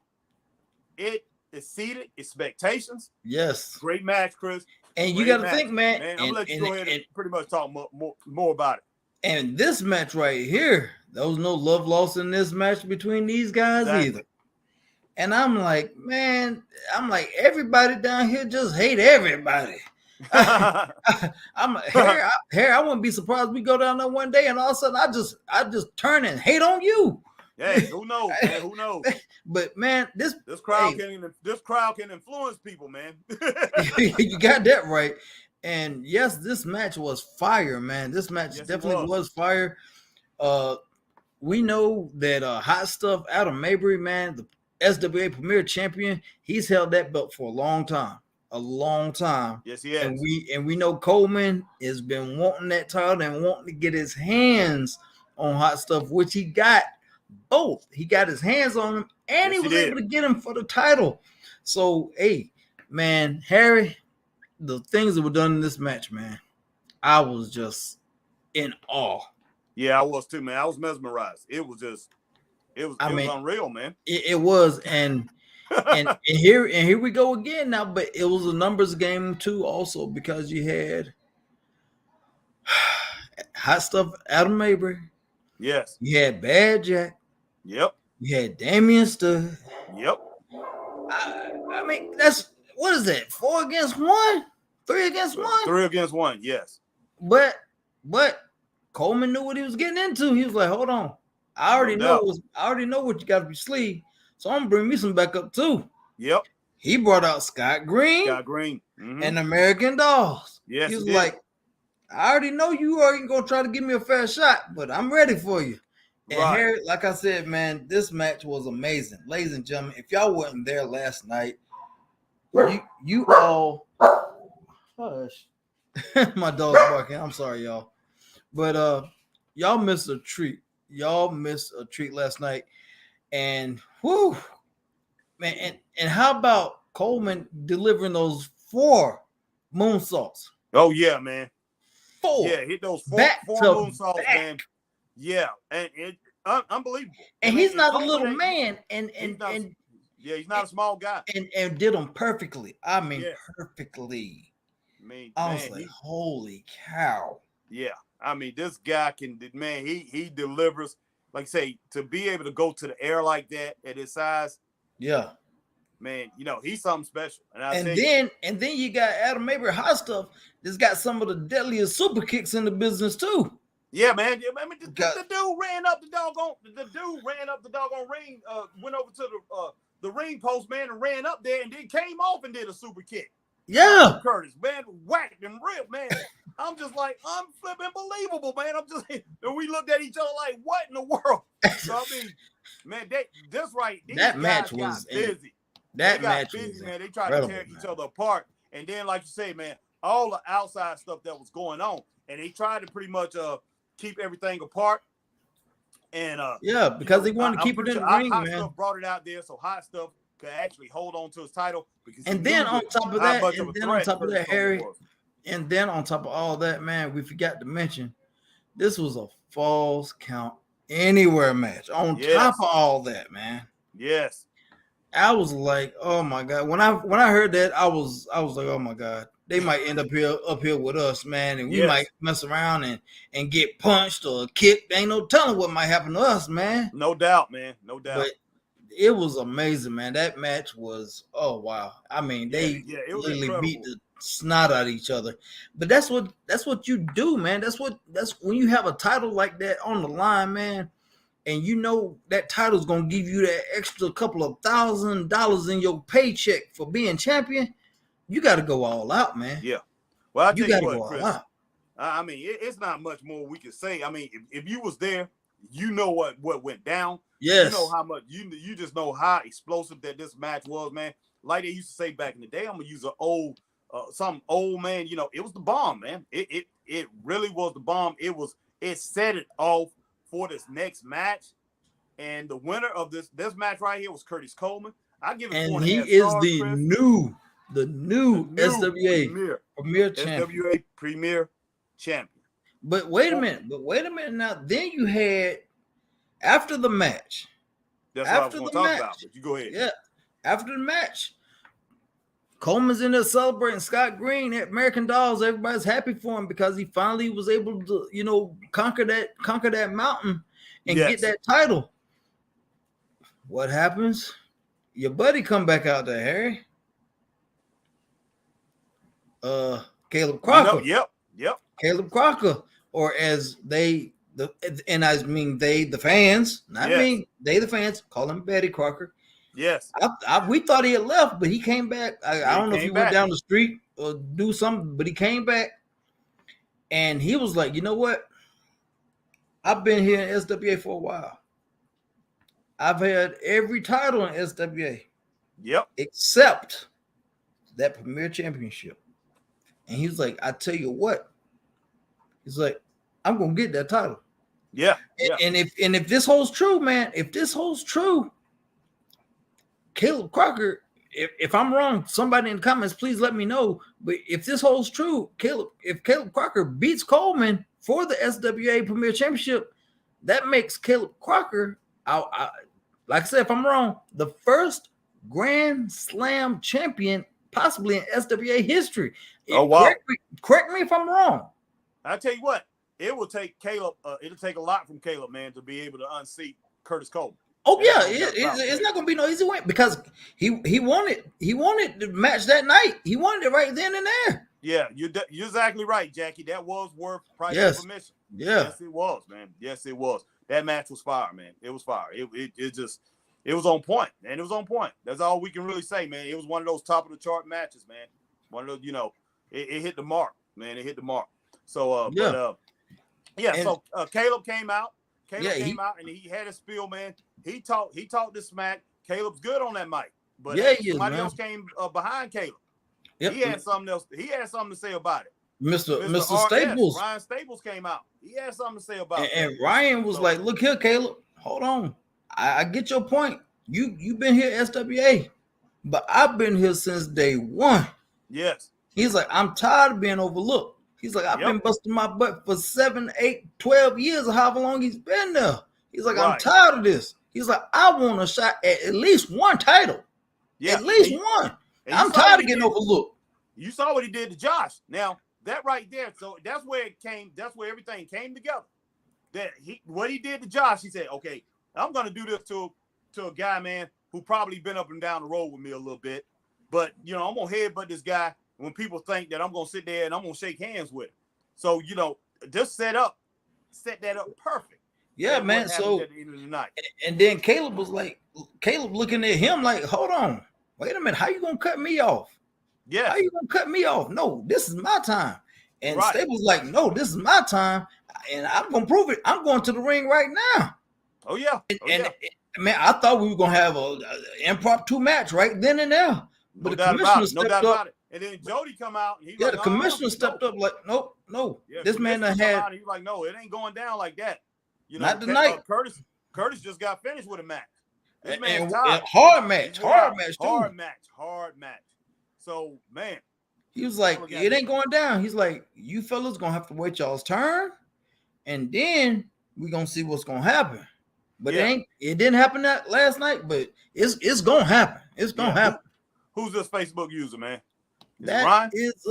it exceeded expectations. Yes. Great match, Chris. And you got to think, man. I'm going to let you go ahead and pretty much talk more about it. And this match right here, there was no love lost in this match between these guys either. And I'm like, everybody down here just hate everybody. I'm like, Harry, I wouldn't be surprised we go down there one day and all of a sudden I just turn and hate on you. Hey, who knows, man? Who knows? But man, this crowd can influence people, man. You got that right. And yes, this match was fire, man. This match definitely was fire. We know that hot stuff Adam Mabry, man, the SWA Premier Champion, he's held that belt for a long time. Yes, he has. And we know Coleman has been wanting that title and wanting to get his hands on hot stuff, which he got both. He got his hands on him, and he was able to get him for the title. So, hey, man, Harry, the things that were done in this match, man, I was just in awe. Yeah, I was too, man. I was mesmerized. It was unreal, man. It was, and here we go again now. But it was a numbers game too, also because you had hot stuff Adam Mabry. Yes. You had Bad Jack. Yep. You had Damian Stud. Yep. I mean, what is that? 4 against 1? 3 against 1? 3 against 1. Yes. But Coleman knew what he was getting into. He was like, hold on. I already know what you got up your sleeve, so I'm gonna bring me some backup too. Yep. He brought out Scott Green. Mm-hmm. And American Dolls. Yes. He was like, I already know you are gonna try to give me a fair shot, but I'm ready for you. And Harry, like I said, man, this match was amazing. Ladies and gentlemen, if y'all wasn't there last night, you all hush. My dog's barking. I'm sorry, y'all. But y'all missed a treat. Y'all missed a treat last night. And whoo, man, and how about Coleman delivering those 4 moonsaults? Oh yeah, man. 4. Yeah, hit those 4 moonsaults, man. Yeah, and unbelievable. And he's not a little man, and he's not a small guy. And did them perfectly. I mean, perfectly. I was like, holy cow. Yeah. I mean, this guy he delivers, like I say, to be able to go to the air like that at his size. Yeah. Man, he's something special. And then you got Adam Mabry hot stuff that's got some of the deadliest super kicks in the business too. Yeah, man. I mean, the dude ran up the doggone ring, went over to the ring post, man, and ran up there and then came off and did a super kick. Yeah. Curtis, man, whacked and ripped, man. I'm just like, flipping believable, man. And we looked at each other like, what in the world? So, I mean, man, that match was busy. That match was busy, man. They tried to tear each other apart. And then, like you say, man, all the outside stuff that was going on. And they tried to pretty much keep everything apart. And yeah, because they wanted to keep it in the ring, Hot man. Stuff brought it out there, so Hot Stuff could actually hold on to his title because and then on top of that, Harry, and then on top of all that, man, we forgot to mention this was a Falls Count Anywhere match. On top of all that, man. Yes. I was like, oh my God. When I heard that, I was like, oh my God. They might end up here with us, man, and we might mess around and get punched or kicked. Ain't no telling what might happen to us, man. No doubt, man. No doubt. But it was amazing, man. That match was, oh wow. I mean, they literally beat the snot out of each other. But that's what you do, man. That's when you have a title like that on the line, man. And you know that title's gonna give you that extra couple of $1,000 in your paycheck for being champion. You got to go all out, man. Yeah. Well, you got to go Chris, all out. I mean, it's not much more we can say. I mean, if you was there, you know what went down. Yes. You know how much you just know how explosive that this match was, man. Like they used to say back in the day, I'm gonna use some old man. You know, it was the bomb, man. It really was the bomb. It set it off for this next match, and the winner of this match right here was Curtis Coleman. I give it 4.5 stars. And he is the new SWA Premier Champion. SWA Premier Champion. But wait a minute now. Then you had after the match. That's what I was going to talk about. But you go ahead. Yeah, after the match, Coleman's in there celebrating. Scott Green at American Dolls. Everybody's happy for him because he finally was able to, conquer that mountain and get that title. What happens? Your buddy come back out there, Harry. Caleb Crocker. Yep. Caleb Crocker, or as the fans, the fans call him Betty Crocker. Yes. We thought he had left, but he came back. I don't know if he went down the street or do something, but he came back. And he was like, you know what? I've been here in SWA for a while. I've had every title in SWA. Yep. Except that Premier Championship. And he was like, I tell you what. He's like, I'm going to get that title. Yeah. And if this holds true, man, Caleb Crocker, if I'm wrong, somebody in the comments, please let me know. But if this holds true, if Caleb Crocker beats Coleman for the SWA Premier Championship, that makes Caleb Crocker, like I said, if I'm wrong, the first Grand Slam champion possibly in SWA history. Oh, wow. Correct me if I'm wrong. I tell you what, it will take Caleb. It'll take a lot from Caleb, man, to be able to unseat Curtis Coleman. Oh yeah, it's not gonna be no easy win because he wanted the match that night. He wanted it right then and there. Yeah, you're exactly right, Jackie. That was worth price of permission. Yeah. Yes, it was, man. Yes, it was. That match was fire, man. It was fire. It was on point, and it was on point. That's all we can really say, man. It was one of those top of the chart matches, man. One of those, it hit the mark, man. It hit the mark. So So Caleb came out. Came out and he had a spiel, man. He talked this smack. Caleb's good on that mic, but somebody else came behind Caleb. Yep. He had something else. He had something to say about it. Mr. Staples. Ryan Staples came out. He had something to say about it. And Ryan was like, "Look here, Caleb. Hold on. I get your point. You've been here SWA, but I've been here since day one." Yes. He's like, "I'm tired of being overlooked." He's like, I've been busting my butt for 7, 8, 12 years or however long he's been there. He's like, I'm tired of this. He's like, I want a shot at least one title. Yeah. At least one. I'm tired of getting overlooked. You saw what he did to Josh. Now, that right there, so that's where everything came together. What he did to Josh, he said, okay, I'm going to do this to a guy, man, who probably been up and down the road with me a little bit. But, I'm going to headbutt this guy when people think that I'm going to sit there and I'm going to shake hands with him. So, just set that up perfect. Yeah, man. So, at the end of the night. And then Caleb looking at him like, hold on, wait a minute. How you going to cut me off? Yeah. How you going to cut me off? No, this is my time. And Staples like, no, this is my time. And I'm going to prove it. I'm going to the ring right now. Oh, yeah. Man, I thought we were going to have an impromptu match right then and there. But no doubt about it. And then Jody come out. And the commissioner stepped up like, no. Yeah, this man had. He's like, no, it ain't going down like that. You know, not tonight. Curtis just got finished with a match. This And tired. Hard match too. Hard match. So man, he was like, it ain't going down. He's like, you fellas gonna have to wait y'all's turn, and then we gonna see what's gonna happen. But it didn't happen that last night, but it's gonna happen. It's gonna happen. Who's this Facebook user, man? That is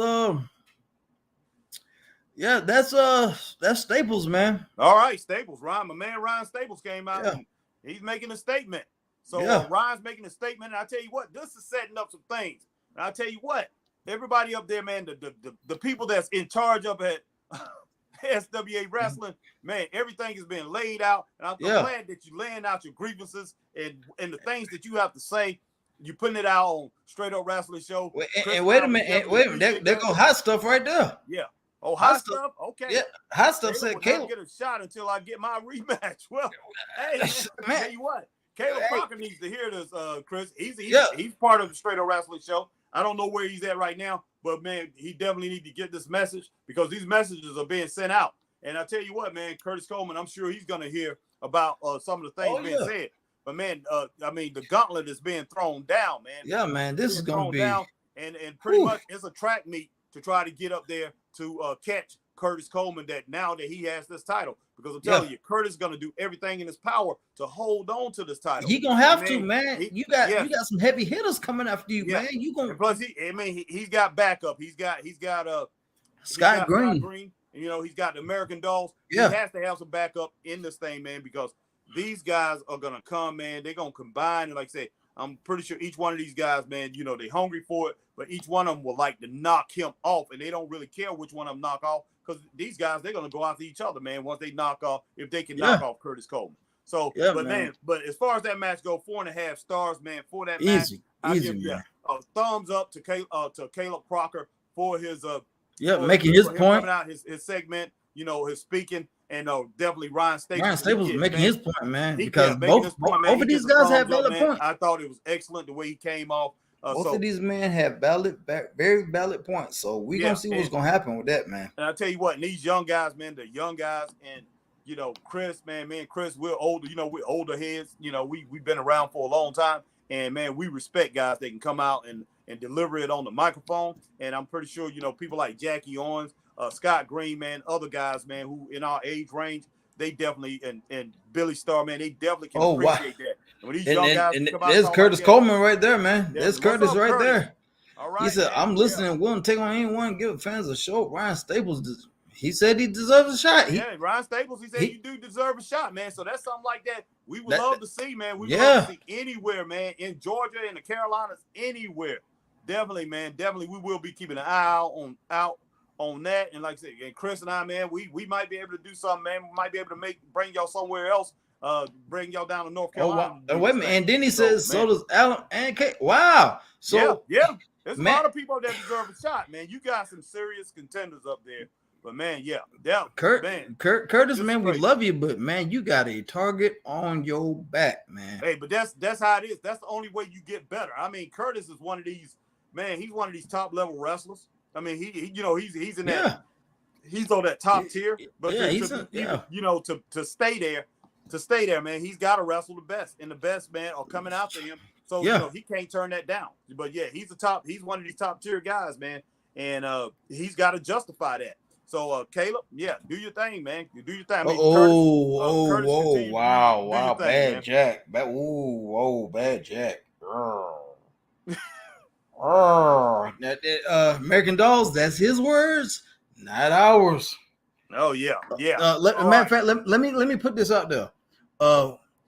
yeah, that's Staples, man. All right, Staples. My man Ryan Staples came out and he's making a statement. So Ryan's making a statement, and I tell you what, this is setting up some things. And I tell you what, everybody up there, man, the people that's in charge up at SWA Wrestling, man, everything is being laid out. And I'm glad that you're laying out your grievances and the things that you have to say. You putting it out on Straight Up Wrestling Show. Wait a minute. There go hot stuff right there. Yeah. Oh, hot stuff? Okay. Yeah, hot stuff said Caleb. Get a shot until I get my rematch. Well, hey, man, tell you what, Caleb Crocker needs to hear this, Chris. He's part of the Straight Up Wrestling Show. I don't know where he's at right now, but man, he definitely needs to get this message because these messages are being sent out. And I tell you what, man, Curtis Coleman, I'm sure he's gonna hear about some of the things being said. But man, I mean, the gauntlet is being thrown down, man. Yeah, man, this is gonna be down, and pretty much it's a track meet to try to get up there to catch Curtis Coleman that now that he has this title. Because I'm telling you, Curtis is going to do everything in his power to hold on to this title. He going to have to, man. You got some heavy hitters coming after you, man. You going plus he's got backup. He's got Scott Green. And, you know, he's got the American Dolls. Yeah. He has to have some backup in this thing, man, because these guys are going to come, man. They're going to combine. And like I say, I'm pretty sure each one of these guys, man, you know, they're hungry for it, but each one of them will like to knock him off, and they don't really care which one of them knock off because these guys, they're going to go after each other, man, once they knock off, if they can knock off Curtis Coleman. So, but as far as that match go, 4.5 stars, man, for that match. I give you a thumbs up to Caleb Crocker for his making his point. Coming out his segment, you know, his speaking. And definitely Ryan Staples making his point, man, because both of these guys have valid points. I thought it was excellent the way he came off. Both of these men have very valid points. So we're going to see what's going to happen with that, man. And I tell you what, and these young guys, man, the young guys, and, you know, Chris, man, me and Chris, we're older, you know, we're older heads. You know, we've been around for a long time. And, man, we respect guys that can come out and deliver it on the microphone. And I'm pretty sure, you know, people like Jackie Owens, Scott Green, man, other guys, man, who in our age range, they definitely, and Billy Starr, man, they definitely can appreciate that. And when these young guys come out, there's Curtis Coleman right there, man. There's Curtis right Curtis? There. All right, he said, I'm listening, willing to take on anyone, give fans a show. Ryan Staples, he said he deserves a shot. Ryan Staples, he said you do deserve a shot, man. So that's something like that we would love to see, man. We would love to see anywhere, man, in Georgia, in the Carolinas, anywhere. Definitely, man. Definitely, we will be keeping an eye out on that. And like I said, and Chris and I, man, we might be able to do something, man. We might be able to bring y'all somewhere else, bring y'all down to North Carolina. Wait a minute. And then he says, so does Alan and Kate. Wow. So there's a lot of people that deserve a shot, man. You got some serious contenders up there. But man, Curtis, man, we love you, but man, you got a target on your back, man. Hey, but that's how it is. That's the only way you get better. I mean, Curtis is one of these, man, he's one of these top level wrestlers. I mean, he you know, he's in that, he's on that top tier. But you know, to stay there, man, he's got to wrestle the best, and the best, man, are coming after him. So you know, he can't turn that down. But he's one of these top tier guys, man, and he's got to justify that. So Caleb, do your thing, man. You do your thing. I mean, Curtis, wow, bad Jack, bad Jack. American Dolls, that's his words, not ours. Oh yeah. Matter of fact, let me put this out there.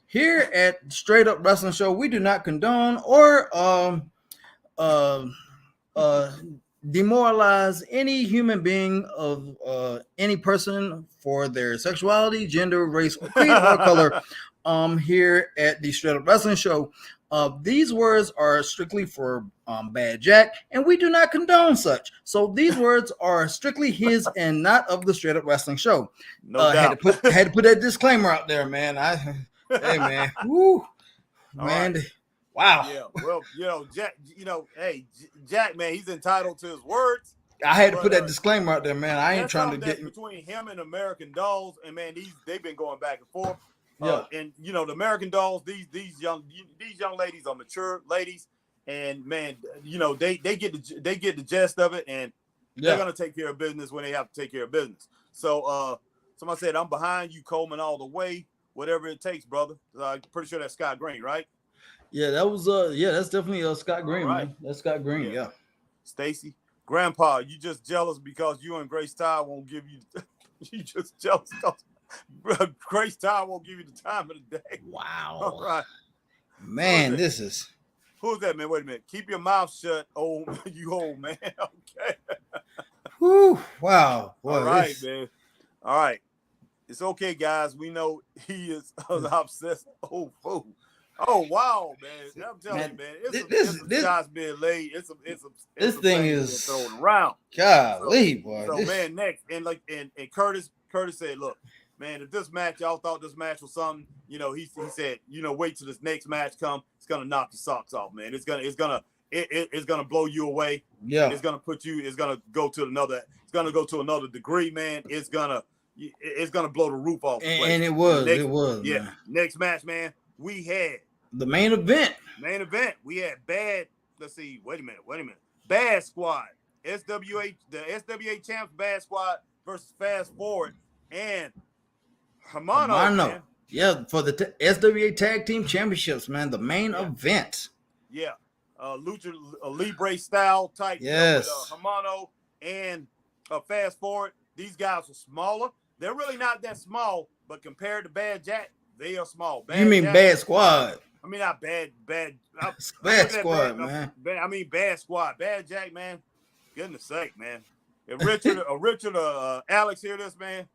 Here at Straight Up Wrestling Show, we do not condone or demoralize any human being of any person for their sexuality, gender, race, or creed or color. Here at the Straight Up Wrestling Show, these words are strictly for Bad Jack, and we do not condone such. So these words are strictly his and not of the Straight Up Wrestling Show. No doubt. Had to put that disclaimer out there, man. Hey, man. Woo. Man. Right. Wow. Yeah. Well, Jack, hey, Jack, man, he's entitled to his words. I had to put that disclaimer out there, man. I ain't trying to get between him and American Dolls, and man, they've been going back and forth. Yeah. And you know, the American Dolls, these young ladies are mature ladies, and man, you know, they get the gist of it, and they're gonna take care of business when they have to take care of business. So somebody said, I'm behind you, Coleman, all the way, whatever it takes, brother. I'm pretty sure that's Scott Green, right? Yeah, that was that's definitely Scott Green, right. Man. That's Scott Green, yeah. Stacy, Grandpa, you just jealous because you and Grace Ty won't give you you just jealous because Grace Ty won't give you the time of the day. Wow. All right. Man, this is who's that, man? Wait a minute. Keep your mouth shut, you old man. Okay. Whew, wow. Boy, all right, man. All right. It's okay, guys. We know he is an obsessed old fool. Oh wow, man! I'm telling you, man. This guy's being laid. This thing is thrown around. Golly, boy. So man, next and Curtis said, look, man, if this match y'all thought this match was something, you know, he said, you know, wait till this next match come. It's gonna knock your socks off, man. It's gonna blow you away. Yeah. It's gonna go to another degree, man. It's gonna blow the roof off. And it was. Yeah. Man. Next match, man. We had the main event. We had let's see. Wait a minute. Bad Squad. The SWA champs Bad Squad versus Fast Forward and Hermano. Man. Yeah, for the SWA Tag Team Championships, man. The main event. Yeah. Lucha Libre style type. Yes. With, Hermano and Fast Forward. These guys are smaller. They're really not that small, but compared to Bad Jack, they are small. You mean Jack, Bad Squad? I mean, not bad. Bad Squad, man. I mean, Bad Squad. Bad Jack, man. Goodness sake, man. If Richard, Alex hear this, man.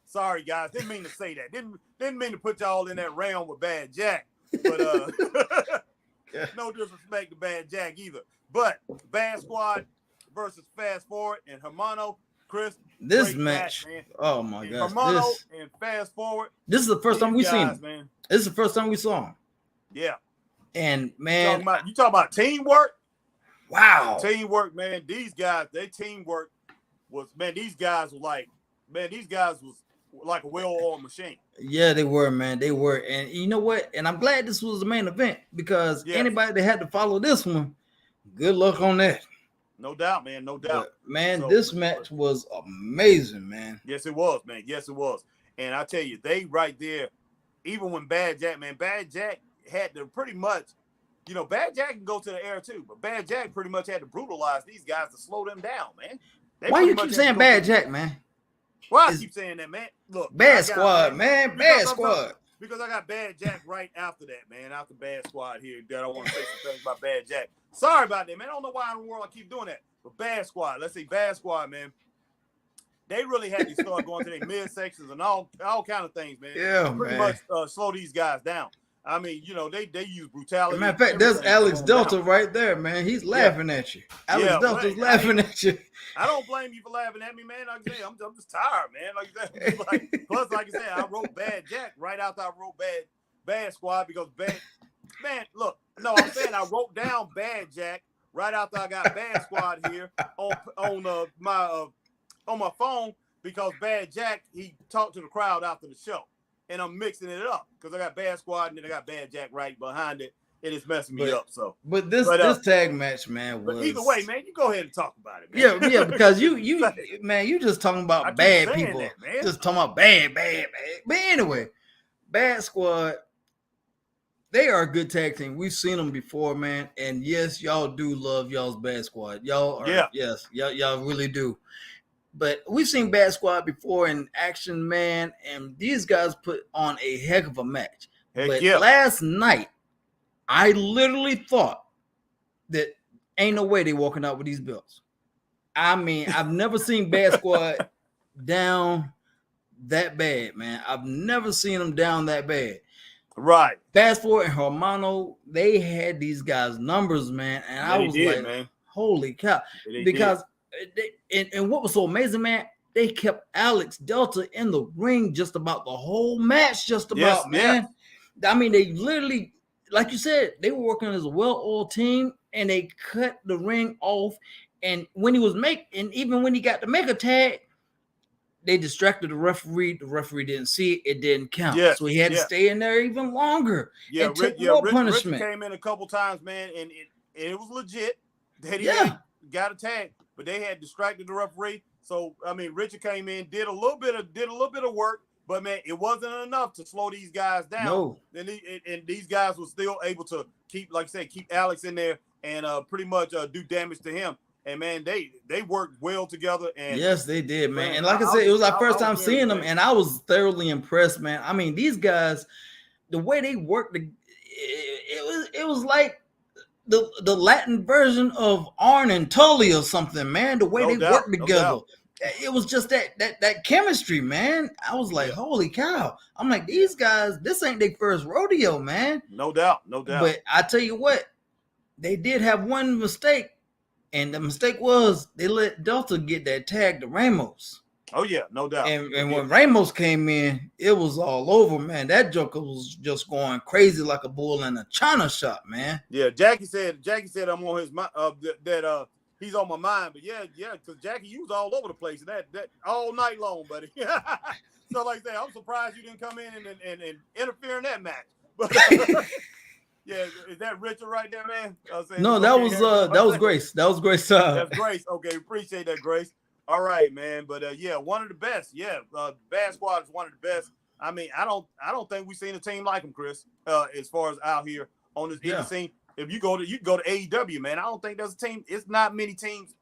Sorry, guys. Didn't mean to say that. Didn't mean to put y'all in that realm with Bad Jack. But no disrespect to Bad Jack either. But Bad Squad versus Fast Forward and Hermano. Chris, this match, man. Oh my gosh, Hermano and Fast Forward. This is the first time we seen him. Man. This is the first time we saw him. Yeah. And man, you talking about teamwork? Wow. Teamwork, man. These guys, their teamwork was, man, these guys was like a well-oiled machine. Yeah, they were, man. They were. And you know what? And I'm glad this was the main event because anybody that had to follow this one, good luck on that. No doubt, man. No doubt. But, man, this match was amazing, man. Yes, it was, man. Yes, it was. And I tell you, they right there, even when Bad Jack had to pretty much, you know, Bad Jack can go to the air too, but Bad Jack pretty much had to brutalize these guys to slow them down, man. Why you keep saying Bad Jack, man? Why I keep saying that, man? Look, Bad Squad, man. Bad Squad. Because I got Bad Jack right after that, man. After Bad Squad here, that I want to say some things about Bad Jack. Sorry about that, man. I don't know why in the world I keep doing that. But Bad Squad, let's say Bad Squad, man. They really had to start going to their midsections and all kind of things, man. Yeah, pretty much slow these guys down. I mean, you know, they use brutality. Matter of fact, there's Alex Delta right there, man. He's laughing at you. Alex Delta's laughing at you. I don't blame you for laughing at me, man. Like I say, I'm just tired, man. Like I said, plus, like I said, I wrote Bad Jack right after I wrote Bad Squad because man, look, no, I'm saying I wrote down Bad Jack right after I got Bad Squad here on my phone because Bad Jack, he talked to the crowd after the show. And I'm mixing it up because I got Bad Squad and then I got Bad Jack right behind it. And it's messing me up. So, but this tag match, man, was. But either way, man, you go ahead and talk about it, man. Yeah, because you just talking about bad people, that, man. Just talking about bad. But anyway, Bad Squad, they are a good tag team. We've seen them before, man. And yes, y'all do love y'all's Bad Squad. Y'all are, yes, y'all really do. But we've seen Bad Squad before in action, man, and these guys put on a heck of a match. Last night, I literally thought that ain't no way they walking out with these belts. I mean, I've never seen Bad Squad down that bad, man. I've never seen them down that bad. Right. Fast Forward and Hermano, they had these guys' numbers, man, and I was like, man. Holy cow. Because and what was so amazing, man, they kept Alex Delta in the ring just about the whole match, man. I mean, they literally, like you said, they were working as a well-oiled team, and they cut the ring off And when he was even when he got to make a tag, they distracted the referee. The referee didn't see it. It didn't count. Yes, so he had to stay in there even longer and take more punishment. Richard came in a couple times, man, and it was legit that he had got a tag, but they had distracted the referee. So I mean, Richard came in, did a little bit of work, but man, it wasn't enough to slow these guys down. No. And these guys were still able to keep, like I said, keep Alex in there and pretty much do damage to him. And man, they worked well together. And yes, they did, man. And like I said, it was our first time seeing them, and I was thoroughly impressed, man. I mean, these guys, the way they worked, it was like the Latin version of Arn and Tully or something, man. The way they worked together. It was just that chemistry, man. I was like, holy cow. I'm like, these guys, this ain't their first rodeo, man. No doubt. But I tell you what, they did have one mistake. And the mistake was they let Delta get that tag to Ramos. Oh, yeah, no doubt. And when Ramos came in, it was all over, man. That joker was just going crazy like a bull in a china shop, man. Yeah, Jackie said I'm on his mind, that he's on my mind. But yeah, because Jackie, you was all over the place that all night long, buddy. So like I said, I'm surprised you didn't come in and interfere in that match. But yeah, is that Richard right there, man? No, that was Grace. That was Grace. That's Grace. Okay, appreciate that, Grace. All right, man. But yeah, one of the best. Yeah, Bad Squad is one of the best. I mean, I don't think we've seen a team like them, Chris. As far as out here on this indie scene, if you go to AEW, man, I don't think there's a team. It's not many teams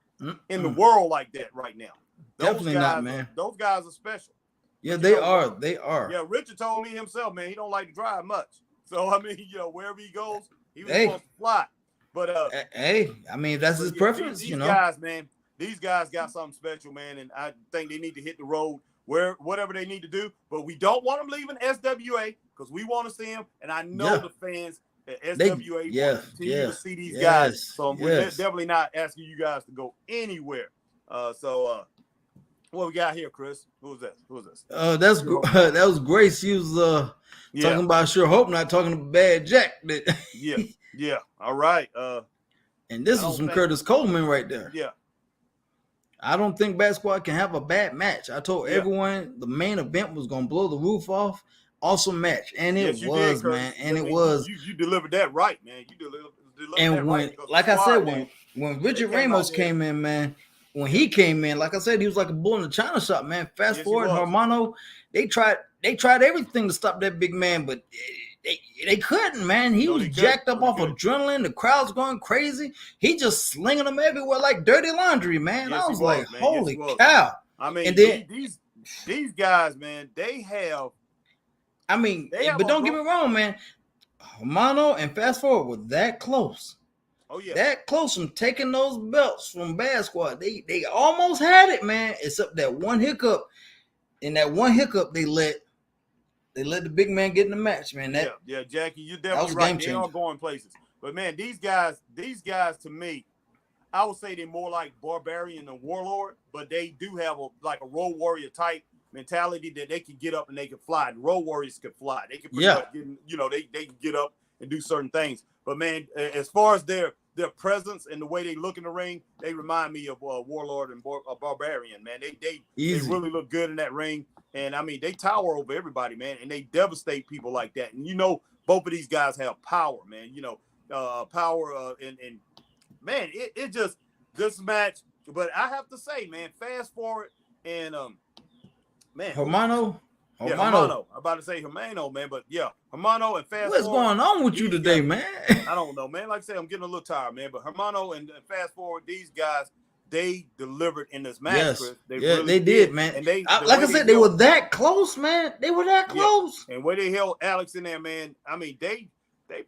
in the world like that right now. Definitely not, man. Those guys are special. Yeah, they are. They are. Yeah, Richard told me himself, man, he don't like to drive much. So, I mean, wherever he goes, he was supposed to fly. But, hey, I mean, that's his preference, these guys, man, these guys got something special, man, and I think they need to hit the road whatever they need to do. But we don't want them leaving SWA because we want to see them, and I know the fans at SWA want to continue to see these guys. So, we're definitely not asking you guys to go anywhere. What we got here, Chris? Who is this? That was Grace. She was talking about Sure Hope, not talking about Bad Jack. Yeah. All right. And this was from Curtis Coleman right there. Yeah. I don't think Bad Squad can have a bad match. I told everyone the main event was gonna blow the roof off. Awesome match, and it was, man. And it was. You delivered that right, man. You delivered and that when, right. Like I said, when Richard Ramos came in, man. When he came in, like I said, he was like a bull in the china shop, man. Fast forward, Hermano, they tried everything to stop that big man, but they couldn't, man. He was jacked up off adrenaline. The crowd's going crazy. He just slinging them everywhere like dirty laundry, man. I was like, holy cow. I mean, and then, these guys, man, they have. I mean, but don't get me wrong, man. Hermano and Fast Forward were that close. Oh yeah, that close from taking those belts from Bad Squad. They almost had it, man. Except that one hiccup. In that one hiccup, they let the big man get in the match, man. Yeah, Jackie, you're definitely right. They are going places. But man, these guys to me, I would say they're more like Barbarian and Warlord, but they do have a Road Warrior type mentality that they can get up and they can fly. The Road Warriors can fly. They can pretty much they can get up and do certain things. But man, as far as their presence and the way they look in the ring, they remind me of Warlord and Barbarian, man. They really look good in that ring. And I mean, they tower over everybody, man, and they devastate people like that. And both of these guys have power, man. Power and man, it just this match. But I have to say, man, Fast Forward and man, Hermano. Yeah, Hermano. I'm about to say Hermano, man, but yeah, Hermano and Fast Forward. What's going on with you today, man? I don't know, man. Like I said, I'm getting a little tired, man. But Hermano and Fast Forward, these guys, they delivered in this match. Yes. Chris. They did, man. And they were that close, man. They were that close. Yeah. And where they held Alex in there, man, I mean, they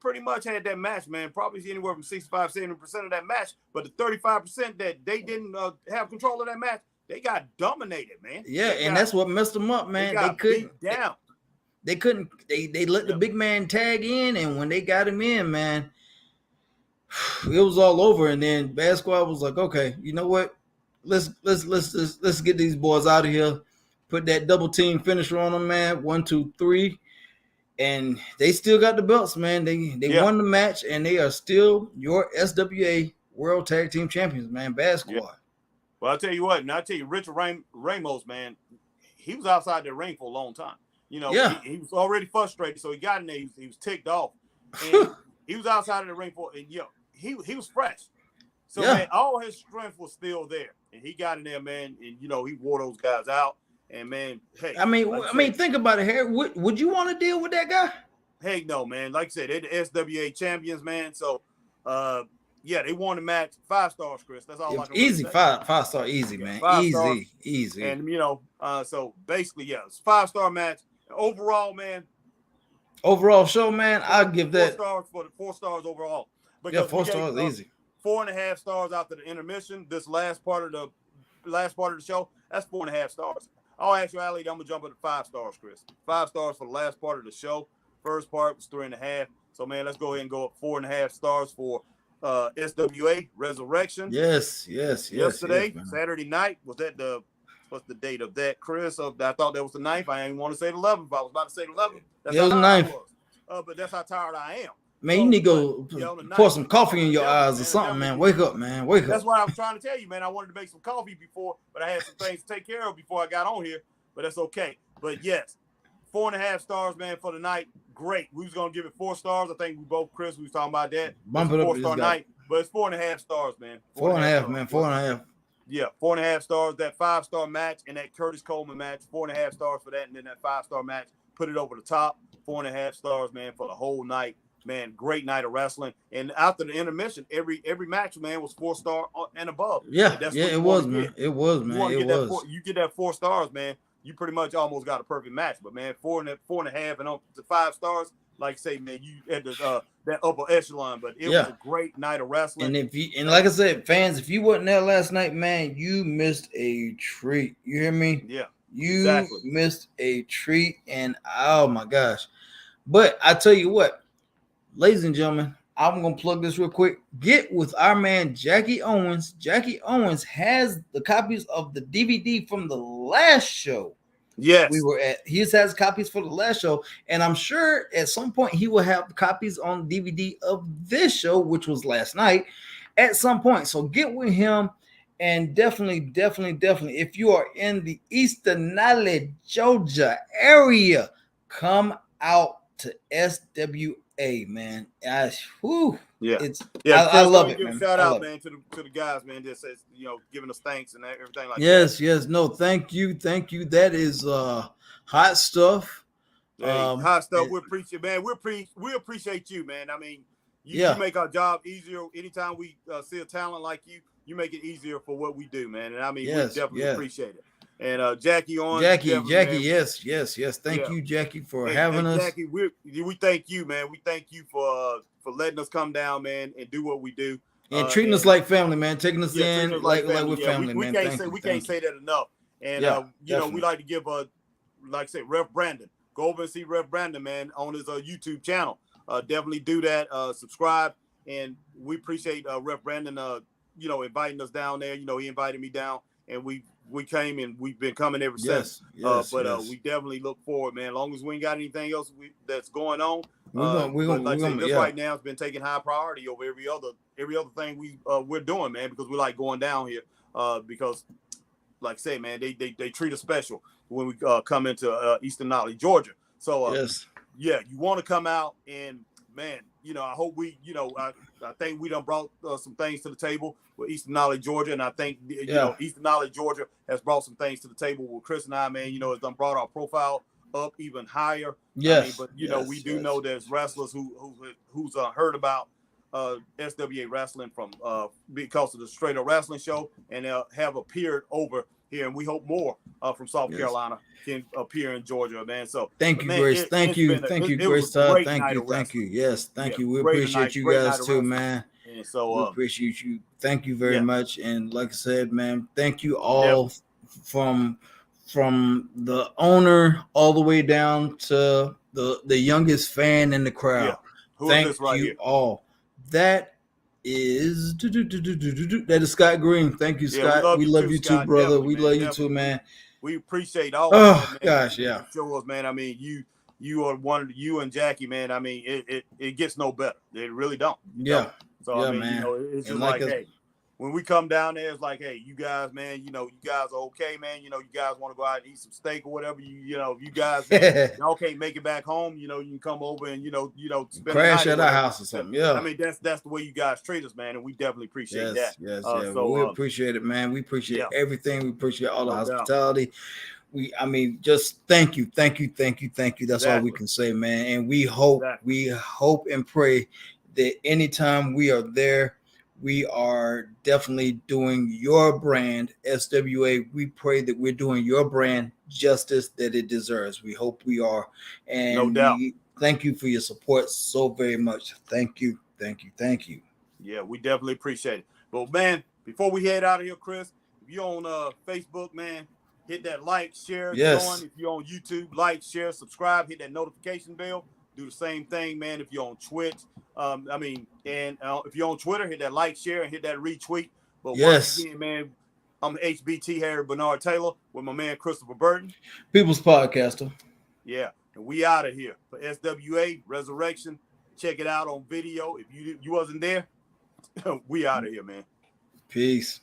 pretty much had that match, man. Probably anywhere from 65-70% of that match. But the 35% that they didn't have control of that match, they got dominated, man. Yeah, that's what messed them up, man. They couldn't beat down. They couldn't. They let the big man tag in, and when they got him in, man, it was all over. And then Bad Squad was like, okay, you know what? Let's get these boys out of here. Put that double team finisher on them, man. 1, 2, 3, and they still got the belts, man. They won the match, and they are still your SWA world tag team champions, man. Bad squad. Yeah. Well, I'll tell you what, and I'll tell you, Richard Ramos, man, he was outside the ring for a long time. You know, he was already frustrated, so he got in there. He was ticked off, and he was outside of the ring for, and he was fresh. So man, all his strength was still there, and he got in there, man, and he wore those guys out. And man, hey, I mean, think about it, Harry. Would you want to deal with that guy? Hey, no, man. Like I said, they're the SWA champions, man. So, they won the match 5 stars, Chris. That's all I can easy say. 5-star, easy, man. 5 stars. Easy. And so basically, it's a 5-star match. Overall, man. Overall show, man. I'll give that 4 stars overall. Because 4 stars easy. 4.5 stars after the intermission. This last part of the show, that's 4.5 stars. All actuality, I'm gonna jump up to 5 stars, Chris. 5 stars for the last part of the show. First part was 3.5. So man, let's go ahead and go up 4.5 stars for SWA Resurrection. Yes. Yesterday, Saturday night, what's the date of that, Chris? I thought that was the 9th. I didn't want to say the 11th. I was about to say the 11th. That's it was the 9th. But that's how tired I am. Man, you need to go pour some coffee in your eyes or something, man. Wake up, man. Wake up. That's what I was trying to tell you, man. I wanted to make some coffee before, but I had some things to take care of before I got on here. But that's okay. But yes, 4.5 stars, man, for the night. Great. We was gonna give it 4 stars. I think we both, Chris, we was talking about that. Bump it up. 4-star night, but it's 4.5 stars, man. 4.5, man. 4.5. Yeah, 4.5 stars. That 5-star match and that Curtis Coleman match, 4.5 stars for that, and then that 5-star match, put it over the top. 4.5 stars, man, for the whole night. Man, great night of wrestling. And after the intermission, every match, man, was 4-star and above. Yeah, it was, man. It was, man. You get that 4 stars, man. You pretty much almost got a perfect match. But man, 4.5 and up to 5 stars, like I say, man, you at the that upper echelon. But it was a great night of wrestling. And like I said, fans, if you wasn't there last night, man, you missed a treat. You hear me? Yeah. You missed a treat, and oh my gosh. But I tell you what. Ladies and gentlemen, I'm going to plug this real quick. Get with our man, Jackie Owens. Jackie Owens has the copies of the DVD from the last show. Yes. We were at. He has copies for the last show. And I'm sure at some point he will have copies on DVD of this show, which was last night, at some point. So get with him. And definitely, if you are in the Easternale, Georgia area, come out to SWA. Man, I love it, man. Shout out, man, to the guys, man. That says, giving us thanks and everything like that. Yes, no, thank you. That is hot stuff. Hey, hot stuff. We appreciate, man. We appreciate you, man. I mean, you make our job easier. Anytime we see a talent like you make it easier for what we do, man. And I mean, we definitely appreciate it. And Jackie on Jackie, yes. Thank you, Jackie, for having us. Jackie, we thank you, man. We thank you for letting us come down, man, and do what we do. And treating us like family, man. Taking us in like we're family, man. We can't say that enough. And we like to give like I said, Rev Brandon. Go over and see Rev Brandon, man, on his YouTube channel. Definitely do that. Subscribe, and we appreciate Rev Brandon inviting us down there. He invited me down, and we came and we've been coming ever since. We definitely look forward, man. As long as we ain't got anything else that's going on, right now it's been taking high priority over every other thing we're doing, man, because we like going down here. Because, like I say, man, they treat us special when we come into Easternale, Georgia. So you want to come out and, man, I hope I think we done brought some things to the table with Easternale, Georgia, and I think Easternale, Georgia has brought some things to the table with Chris and I, man. Has done brought our profile up even higher. Yes, we do know there's wrestlers who's heard about SWA Wrestling from because of the Straight Up Wrestling Show, and have appeared over here, and we hope more from South Carolina can appear in Georgia, man. So thank you, Grace. Thank you, Grace. Thank you. Yes, thank you. We appreciate you guys too, man. And so we appreciate you. Thank you very much. And like I said, man, thank you all from the owner all the way down to the youngest fan in the crowd. Thank you all. That is Scott Green. Thank you, Scott. We love you too, brother. We love you too, man. We appreciate all of that, man. Gosh, yeah. Show us, man. I mean, you are you and Jackie, man. I mean, it gets no better. It really don't. So yeah, I mean, man. you know, it's just like, hey, when we come down there, it's like, hey, you guys, man, you know, you guys are okay, man. You know, you guys want to go out and eat some steak or whatever. You know, if you guys, man, y'all can't make it back home, you know, you can come over and you know, spend crash the night at our house or something. Yeah, I mean, that's the way you guys treat us, man, and we definitely appreciate that. Yes. So well, we appreciate it, man. We appreciate everything. We appreciate all the hospitality. I mean, just thank you. That's all we can say, man. And we hope and pray that anytime we are there, we are definitely doing your brand, SWA. We pray that we're doing your brand justice that it deserves. We hope we are. And no doubt. Thank you for your support so very much. Thank you. Yeah, we definitely appreciate it. But man, before we head out of here, Chris, if you're on Facebook, man, hit that like, share, join. If you're on YouTube, like, share, subscribe, hit that notification bell. Do the same thing, man. If you're on Twitch, if you're on Twitter, hit that like, share, and hit that retweet. But once again, man, I'm HBT Harry Bernard Taylor with my man Christopher Burton, People's Podcaster. Yeah, and we out of here for SWA Resurrection. Check it out on video. If you wasn't there, we out of here, man. Peace.